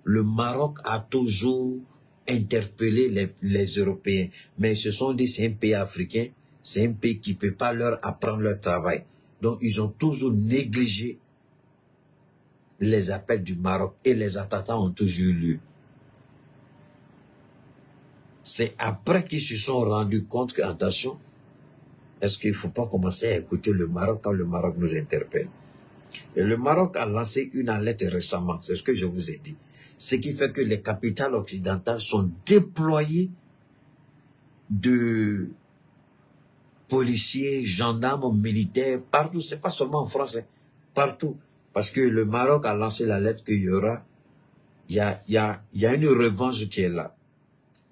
le Maroc a toujours interpellé les Européens. Mais ils se sont dit, c'est un pays africain, c'est un pays qui ne peut pas leur apprendre leur travail. Donc, ils ont toujours négligé les appels du Maroc et les attentats ont toujours eu lieu. C'est après qu'ils se sont rendus compte que, attention, est-ce qu'il ne faut pas commencer à écouter le Maroc quand le Maroc nous interpelle? Et le Maroc a lancé une alerte récemment, c'est ce que je vous ai dit. Ce qui fait que les capitales occidentales sont déployées de policiers, gendarmes, militaires, partout. C'est pas seulement en France, partout. Parce que le Maroc a lancé l'alerte qu'il y aura, il y a une revanche qui est là.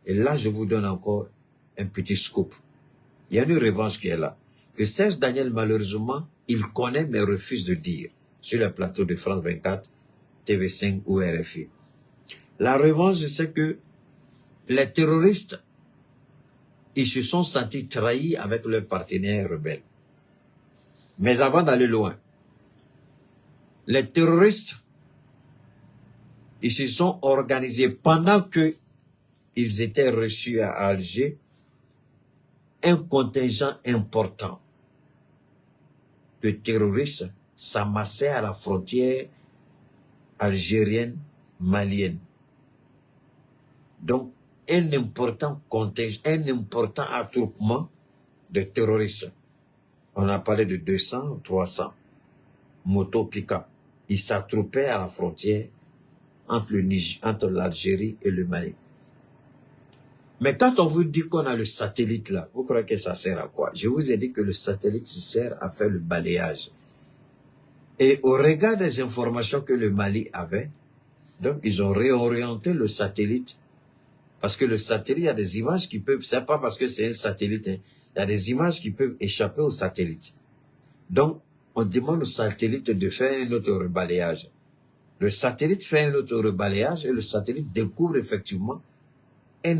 Et là, je vous donne encore un petit scoop. Il y a une revanche qui est là. Que Serge Daniel, malheureusement, il connaît mais refuse de dire sur le plateau de France 24, TV5 ou RFI. La revanche, c'est que les terroristes, ils se sont sentis trahis avec leurs partenaires rebelles. Mais avant d'aller loin, les terroristes, ils se sont organisés pendant que ils étaient reçus à Alger, un contingent important de terroristes s'amassait à la frontière algérienne, malienne. Donc, un important contingent, un important attroupement de terroristes. On a parlé de 200, 300 motos pick-up. Ils s'attroupaient à la frontière entre l'Algérie et le Mali. Mais quand on vous dit qu'on a le satellite là, vous croyez que ça sert à quoi? Je vous ai dit que le satellite sert à faire le balayage. Et au regard des informations que le Mali avait, donc ils ont réorienté le satellite. Parce que le satellite, il y a des images qui peuvent, c'est pas parce que c'est un satellite, hein, il y a des images qui peuvent échapper au satellite. Donc, on demande au satellite de faire un autre rebalayage. Le satellite fait un autre rebalayage et le satellite découvre effectivement un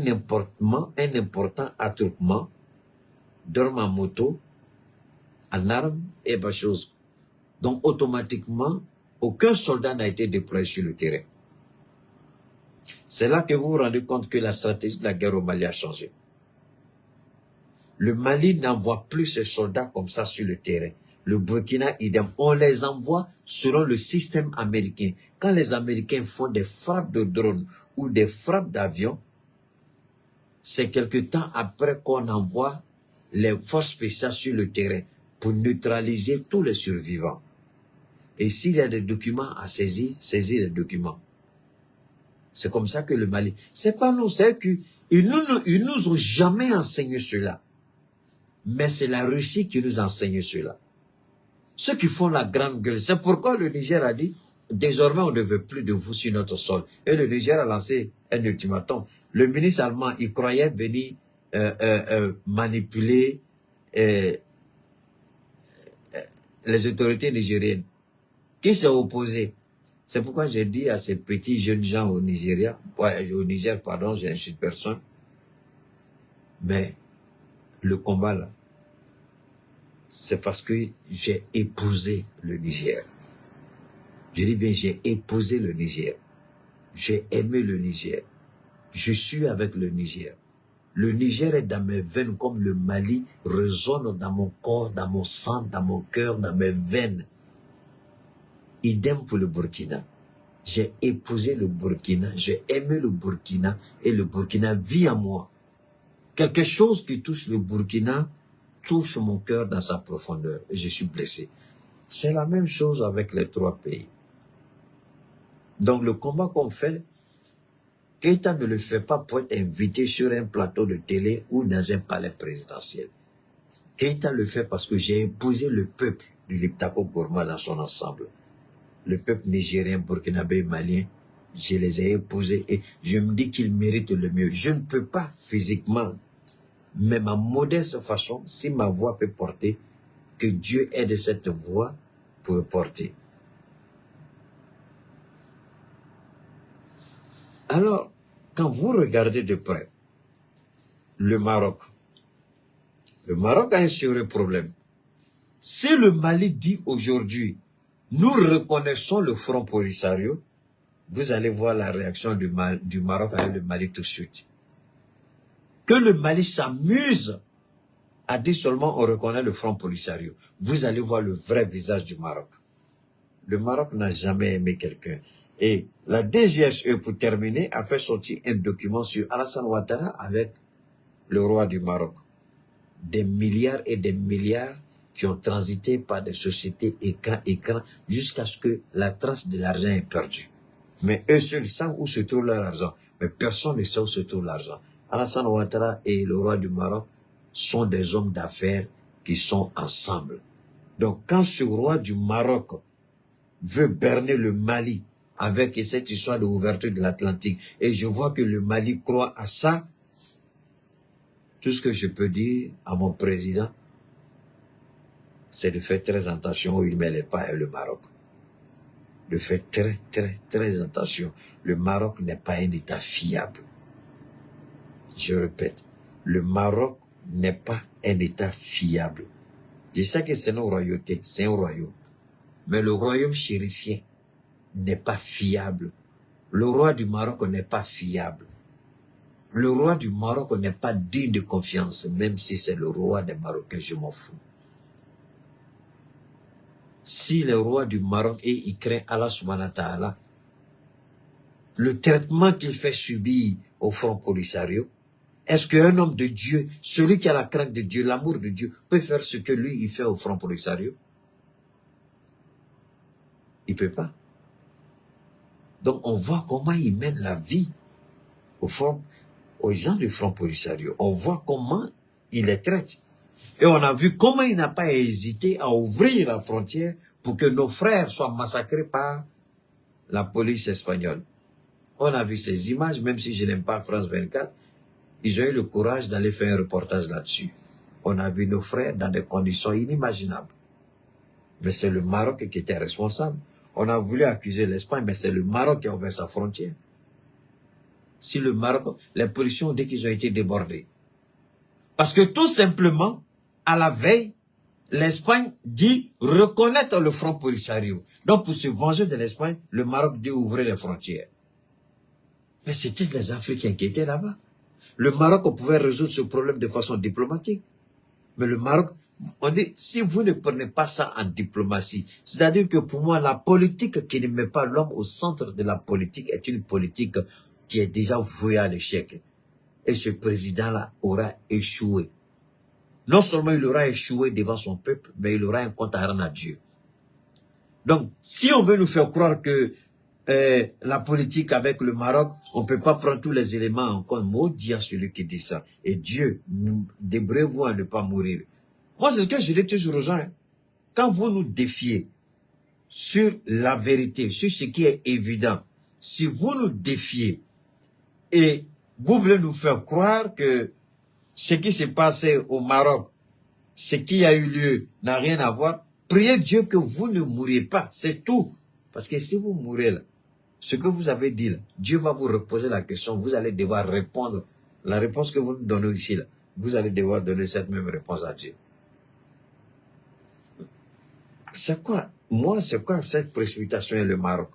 important attroupement d'hommes en moto, en armes et pas chose. Donc, automatiquement, aucun soldat n'a été déployé sur le terrain. C'est là que vous vous rendez compte que la stratégie de la guerre au Mali a changé. Le Mali n'envoie plus ses soldats comme ça sur le terrain. Le Burkina, idem. On les envoie selon le système américain. Quand les Américains font des frappes de drones ou des frappes d'avions, c'est quelque temps après qu'on envoie les forces spéciales sur le terrain pour neutraliser tous les survivants. Et s'il y a des documents à saisir, saisir les documents. C'est comme ça que le Mali... C'est pas nous, c'est qu'ils nous ont jamais enseigné cela. Mais c'est la Russie qui nous enseigne cela. Ceux qui font la grande gueule, c'est pourquoi le Niger a dit, désormais, on ne veut plus de vous sur notre sol. Et le Niger a lancé un ultimatum. Le ministre allemand, il croyait venir manipuler les autorités nigériennes. Qui s'est opposé? C'est pourquoi j'ai dit à ces petits jeunes gens au Nigeria, au Niger, pardon, j'insulte personne, mais le combat là, c'est parce que j'ai épousé le Niger. Je dis bien, j'ai épousé le Niger. J'ai aimé le Niger. Je suis avec le Niger. Le Niger est dans mes veines comme le Mali résonne dans mon corps, dans mon sang, dans mon cœur, dans mes veines. Idem pour le Burkina. J'ai épousé le Burkina, j'ai aimé le Burkina et le Burkina vit en moi. Quelque chose qui touche le Burkina touche mon cœur dans sa profondeur et je suis blessé. C'est la même chose avec les trois pays. Donc le combat qu'on fait, Keïta ne le fait pas pour être invité sur un plateau de télé ou dans un palais présidentiel. Keïta le fait parce que j'ai épousé le peuple du Liptako Gourma dans son ensemble. Le peuple nigérien, burkinabé, malien, je les ai épousés et je me dis qu'ils méritent le mieux. Je ne peux pas physiquement, mais ma modeste façon, si ma voix peut porter, que Dieu aide cette voix pour porter. Alors, quand vous regardez de près le Maroc a un sérieux problème. Si le Mali dit aujourd'hui, nous reconnaissons le Front Polisario, vous allez voir la réaction du Maroc avec le Mali tout de suite. Que le Mali s'amuse à dire seulement on reconnaît le Front Polisario, vous allez voir le vrai visage du Maroc. Le Maroc n'a jamais aimé quelqu'un. Et la DGSE, pour terminer, a fait sortir un document sur Alassane Ouattara avec le roi du Maroc. Des milliards et des milliards qui ont transité par des sociétés écran, jusqu'à ce que la trace de l'argent est perdue. Mais eux seuls savent où se trouve leur argent. Mais personne ne sait où se trouve l'argent. Alassane Ouattara et le roi du Maroc sont des hommes d'affaires qui sont ensemble. Donc quand ce roi du Maroc veut berner le Mali avec cette histoire de l'ouverture de l'Atlantique, et je vois que le Mali croit à ça, tout ce que je peux dire à mon président, c'est de faire très attention où il met les pas et le Maroc. De faire très attention. Le Maroc n'est pas un État fiable. Je répète, le Maroc n'est pas un État fiable. Je sais que c'est une royauté, c'est un royaume. Mais le royaume chérifien n'est pas fiable. Le roi du Maroc n'est pas fiable. Le roi du Maroc n'est pas digne de confiance, même si c'est le roi des Marocains, je m'en fous. Si le roi du Maroc il craint Allah subhanahu wa ta'ala, le traitement qu'il fait subir au Front Polisario, est-ce qu'un homme de Dieu, celui qui a la crainte de Dieu, l'amour de Dieu, peut faire ce que lui, il fait au Front Polisario? Il ne peut pas. Donc on voit comment il mène la vie aux gens du Front Polisario. On voit comment il les traite. Et on a vu comment il n'a pas hésité à ouvrir la frontière pour que nos frères soient massacrés par la police espagnole. On a vu ces images, même si je n'aime pas France 24, ils ont eu le courage d'aller faire un reportage là-dessus. On a vu nos frères dans des conditions inimaginables. Mais c'est le Maroc qui était responsable. On a voulu accuser l'Espagne, mais c'est le Maroc qui a ouvert sa frontière. Si le Maroc, les policiers ont dit qu'ils ont été débordés. Parce que tout simplement, à la veille, l'Espagne dit reconnaître le Front Polisario. Donc pour se venger de l'Espagne, le Maroc dit ouvrir les frontières. Mais c'était les Africains qui étaient là-bas. Le Maroc pouvait résoudre ce problème de façon diplomatique. Mais le Maroc, on dit, si vous ne prenez pas ça en diplomatie, c'est-à-dire que pour moi, la politique qui ne met pas l'homme au centre de la politique est une politique qui est déjà vouée à l'échec. Et ce président-là aura échoué. Non seulement il aura échoué devant son peuple, mais il aura un compte à rendre à Dieu. Donc, si on veut nous faire croire que la politique avec le Maroc, on ne peut pas prendre tous les éléments en compte, maudit à celui qui dit ça. Et Dieu, débrouillez-vous à ne pas mourir. Moi, c'est ce que je dis toujours aux gens. Quand vous nous défiez, sur la vérité, sur ce qui est évident. Si vous nous défiez et vous voulez nous faire croire que ce qui s'est passé au Maroc, ce qui a eu lieu n'a rien à voir, priez Dieu que vous ne mouriez pas, c'est tout. Parce que si vous mourrez là, ce que vous avez dit là, Dieu va vous reposer la question, vous allez devoir répondre. La réponse que vous nous donnez ici là, vous allez devoir donner cette même réponse à Dieu. C'est quoi? Moi, c'est quoi cette précipitation et le Maroc?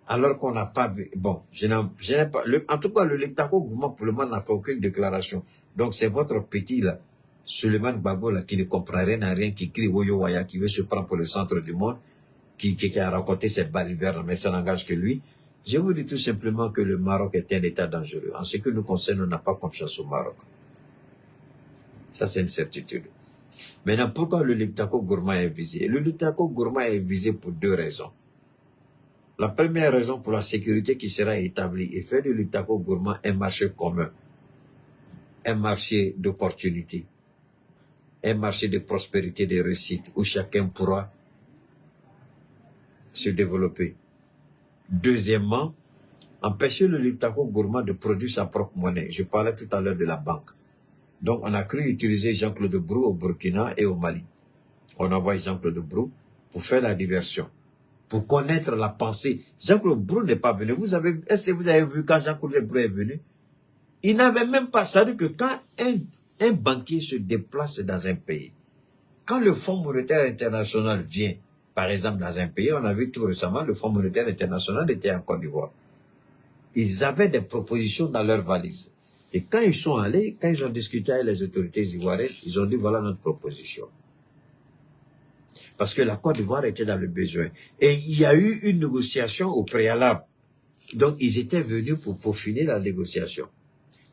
Alors qu'on n'a pas... Bon, je n'ai pas... en tout cas, le Leptako Gourma, pour le moment, n'a fait aucune déclaration. Donc, c'est votre petit, là, Suleiman Babo, là, qui ne comprend rien à rien, qui crie Woyo Waya, qui veut se prendre pour le centre du monde, qui a raconté cette baliverne, mais ça n'engage que lui. Je vous dis tout simplement que le Maroc est un État dangereux. En ce qui nous concerne, on n'a pas confiance au Maroc. Ça, c'est une certitude. Maintenant, pourquoi le Leptako Gourma est visé? Le Leptako Gourma est visé pour deux raisons. La première raison, pour la sécurité qui sera établie et faire de l'Utako Gourma un marché commun, un marché d'opportunité, un marché de prospérité, de réussite, où chacun pourra se développer. Deuxièmement, empêcher le Liptako Gourma de produire sa propre monnaie. Je parlais tout à l'heure de la banque. Donc, on a cru utiliser Jean-Claude Brou au Burkina et au Mali. On envoie Jean-Claude Brou pour faire la diversion, pour connaître la pensée. Jean-Claude Brou n'est pas venu. Est-ce que vous avez vu quand Jean-Claude Brou est venu? Il n'avait même pas salué que quand un banquier se déplace dans un pays, quand le Fonds monétaire international vient, par exemple, dans un pays, on a vu tout récemment, le Fonds monétaire international était en Côte d'Ivoire. Ils avaient des propositions dans leur valise. Et quand ils sont allés, quand ils ont discuté avec les autorités ivoiriennes, ils ont dit, voilà notre proposition. Parce que la Côte d'Ivoire était dans le besoin. Et il y a eu une négociation au préalable. Donc, ils étaient venus pour peaufiner la négociation.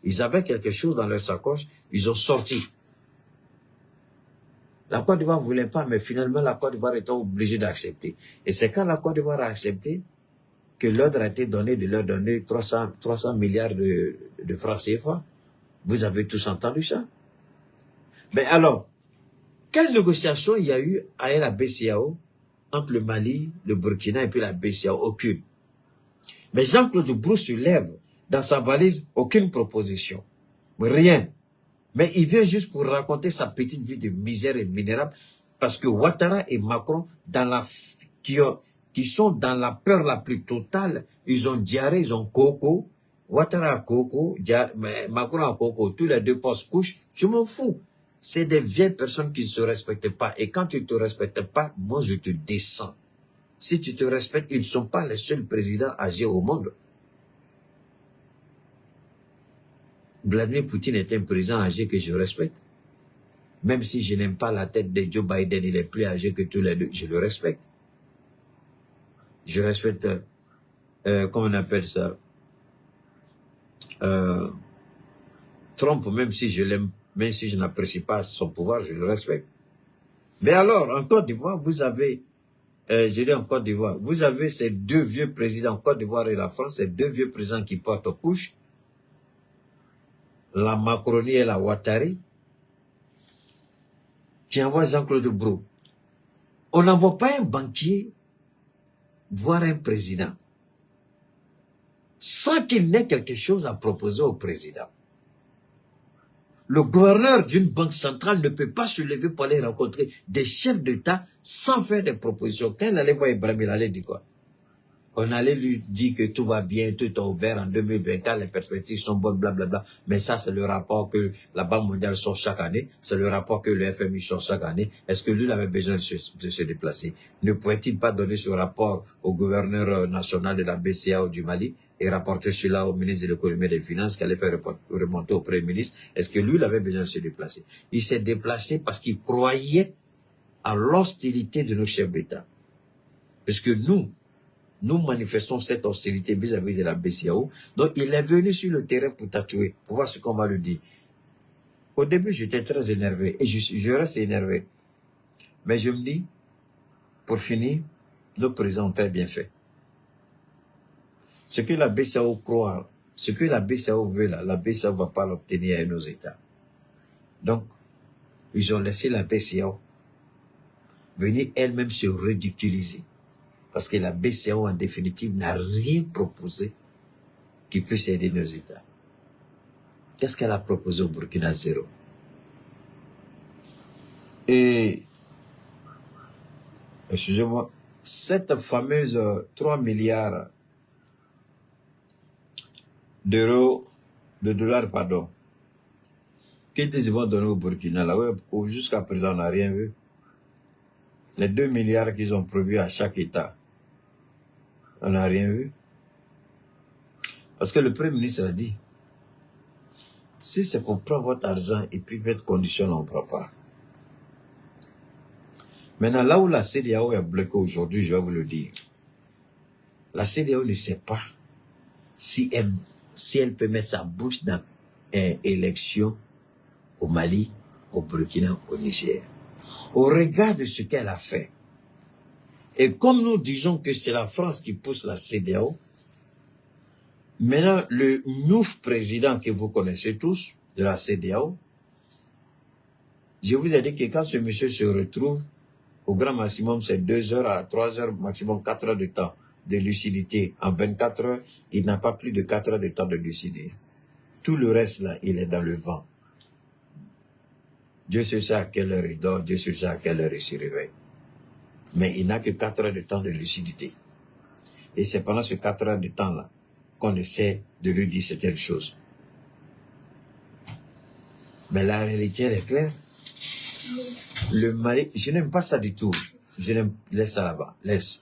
Ils avaient quelque chose dans leur sacoche, ils ont sorti. La Côte d'Ivoire ne voulait pas, mais finalement, la Côte d'Ivoire était obligée d'accepter. Et c'est quand la Côte d'Ivoire a accepté que l'ordre a été donné de leur donner 300 milliards de francs CFA. Vous avez tous entendu ça? Mais alors, quelle négociation il y a eu à la BCAO entre le Mali, le Burkina et puis la BCAO? Aucune. Mais Jean-Claude Brou se lève dans sa valise, aucune proposition. Rien. Mais il vient juste pour raconter sa petite vie de misère et minérable, parce que Ouattara et Macron, qui sont dans la peur la plus totale, ils ont diarrhée, ils ont coco. Ouattara a coco, Macron a coco, tous les deux posent couche. Je m'en fous. C'est des vieilles personnes qui ne se respectent pas. Et quand tu ne te respectes pas, moi je te descends. Si tu te respectes, ils ne sont pas les seuls présidents âgés au monde. Vladimir Poutine est un président âgé que je respecte. Même si je n'aime pas la tête de Joe Biden, il est plus âgé que tous les deux, je le respecte. Je respecte, comment on appelle ça, Trump, même si je l'aime, même si je n'apprécie pas son pouvoir, je le respecte. Mais alors, en Côte d'Ivoire, vous avez, je dis en Côte d'Ivoire, vous avez ces deux vieux présidents, Côte d'Ivoire et la France, ces deux vieux présidents qui portent aux couches, la Macronie et la Ouattari, qui envoient Jean-Claude Brou. On n'envoie pas un banquier voir un président sans qu'il n'ait quelque chose à proposer au président. Le gouverneur d'une banque centrale ne peut pas se lever pour aller rencontrer des chefs d'État sans faire des propositions. Quand il allait voir Ibrahim, il allait dire quoi? On allait lui dire que tout va bien, tout est ouvert en 2024, les perspectives sont bonnes, blablabla. Mais ça, c'est le rapport que la Banque mondiale sort chaque année. C'est le rapport que le FMI sort chaque année. Est-ce que lui, il avait besoin de se déplacer? Ne pourrait-il pas donner ce rapport au gouverneur national de la BCAO du Mali et rapporter cela au ministre de l'économie et des finances qui allait faire remonter au Premier ministre? Est-ce que lui, il avait besoin de se déplacer? Il s'est déplacé parce qu'il croyait à l'hostilité de nos chefs d'État. Parce que nous manifestons cette hostilité vis-à-vis de la BCAO. Donc, il est venu sur le terrain pour tatouer, pour voir ce qu'on va lui dire. Au début, j'étais très énervé et je reste énervé. Mais je me dis, pour finir, nos présidents ont très bien fait. Ce que la BCAO croit, ce que la BCAO veut là, la BCAO ne va pas l'obtenir à nos États. Donc, ils ont laissé la BCAO venir elle-même se ridiculiser. Parce que la BCEAO, en définitive, n'a rien proposé qui puisse aider nos États. Qu'est-ce qu'elle a proposé au Burkina? Zéro. Et, excusez-moi, cette fameuse 3 milliards d'euros, de dollars, pardon, qu'ils vont donner au Burkina, là, ouais, jusqu'à présent, on n'a rien vu. Les 2 milliards qu'ils ont prévus à chaque État, on n'a rien vu. Parce que le Premier ministre a dit, si c'est pour prendre votre argent et puis mettre condition, on ne prend pas. Maintenant, là où la CEDEAO est bloquée aujourd'hui, je vais vous le dire. La CEDEAO ne sait pas si elle peut mettre sa bouche dans une élection au Mali, au Burkina, au Niger. Au regard de ce qu'elle a fait. Et comme nous disons que c'est la France qui pousse la CEDEAO, maintenant, le nouveau président que vous connaissez tous, de la CEDEAO, je vous ai dit que quand ce monsieur se retrouve, au grand maximum, c'est 2 heures à 3 heures, maximum 4 heures de temps de lucidité. En 24 heures, il n'a pas plus de 4 heures de temps de lucidité. Tout le reste, là, il est dans le vent. Dieu sait à quelle heure il dort, Dieu sait à quelle heure il se réveille. Mais il n'a que 4 heures de temps de lucidité. Et c'est pendant ces 4 heures de temps-là qu'on essaie de lui dire certaines choses. Mais la réalité, elle est claire. Le Mali, je n'aime pas ça du tout. Laisse ça là-bas, laisse.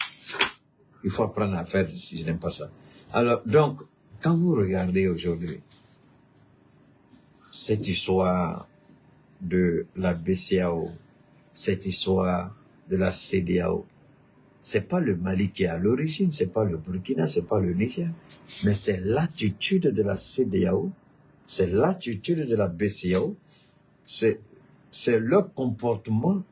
Il faut apprendre à faire, je n'aime pas ça. Alors, donc, quand vous regardez aujourd'hui cette histoire de la BCEAO, cette histoire de la CEDEAO, c'est pas le Mali qui est à l'origine, c'est pas le Burkina, c'est pas le Niger, mais c'est l'attitude de la CEDEAO, c'est l'attitude de la BCEAO, c'est leur comportement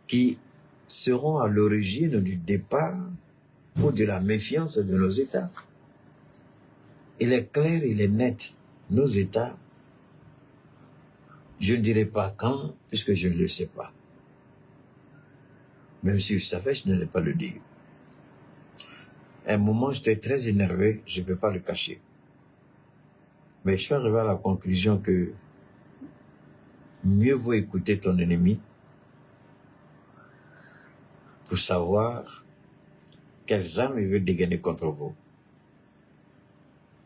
qui seront à l'origine du départ ou de la méfiance de nos États. Il est clair, il est net. Nos États, je ne dirai pas quand, puisque je ne le sais pas. Même si je savais, je n'allais pas le dire. À un moment, j'étais très énervé, je ne peux pas le cacher. Mais je suis arrivé à la conclusion que mieux vaut écouter ton ennemi pour savoir quelles armes il veut dégainer contre vous.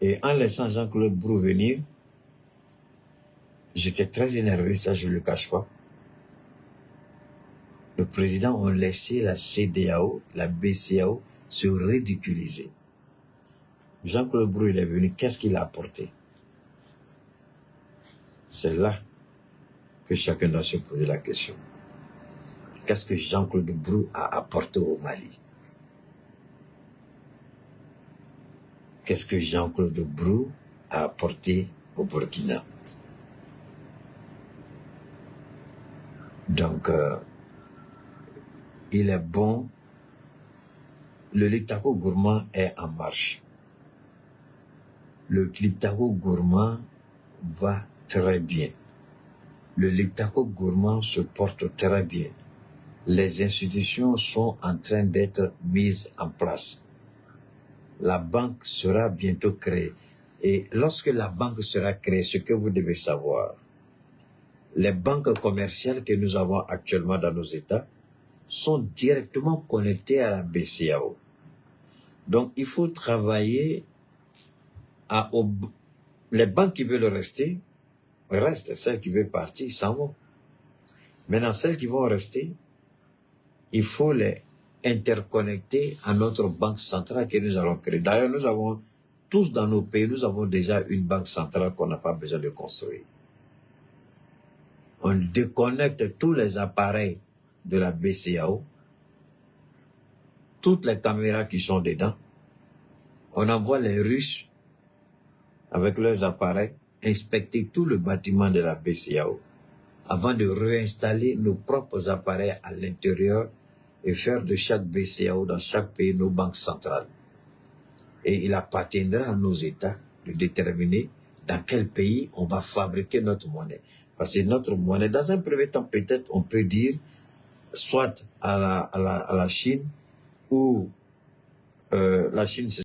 Et en laissant Jean-Claude Brou venir, j'étais très énervé, ça je ne le cache pas. Le président a laissé la CEDEAO, la BCEAO se ridiculiser. Jean-Claude Brou, il est venu, qu'est-ce qu'il a apporté? C'est là que chacun doit se poser la question. Qu'est-ce que Jean-Claude Brou a apporté au Mali? Qu'est-ce que Jean-Claude Brou a apporté au Burkina? Donc, il est bon. Le Liptako gourmand est en marche. Le Liptako gourmand va très bien. Le Liptako gourmand se porte très bien. Les institutions sont en train d'être mises en place. La banque sera bientôt créée. Et lorsque la banque sera créée, ce que vous devez savoir, les banques commerciales que nous avons actuellement dans nos États sont directement connectées à la BCEAO. Donc, il faut travailler les banques qui veulent rester, restent. Celles qui veulent partir, s'en vont. Maintenant, celles qui vont rester, il faut les interconnecter à notre banque centrale que nous allons créer. D'ailleurs, nous avons, tous dans nos pays, nous avons déjà une banque centrale qu'on n'a pas besoin de construire. On déconnecte tous les appareils de la BCEAO, toutes les caméras qui sont dedans. On envoie les Russes avec leurs appareils inspecter tout le bâtiment de la BCEAO avant de réinstaller nos propres appareils à l'intérieur et faire de chaque BCEAO dans chaque pays nos banques centrales. Et il appartiendra à nos États de déterminer dans quel pays on va fabriquer notre monnaie. Parce que notre monnaie, dans un premier temps, peut-être on peut dire soit à la Chine, où la Chine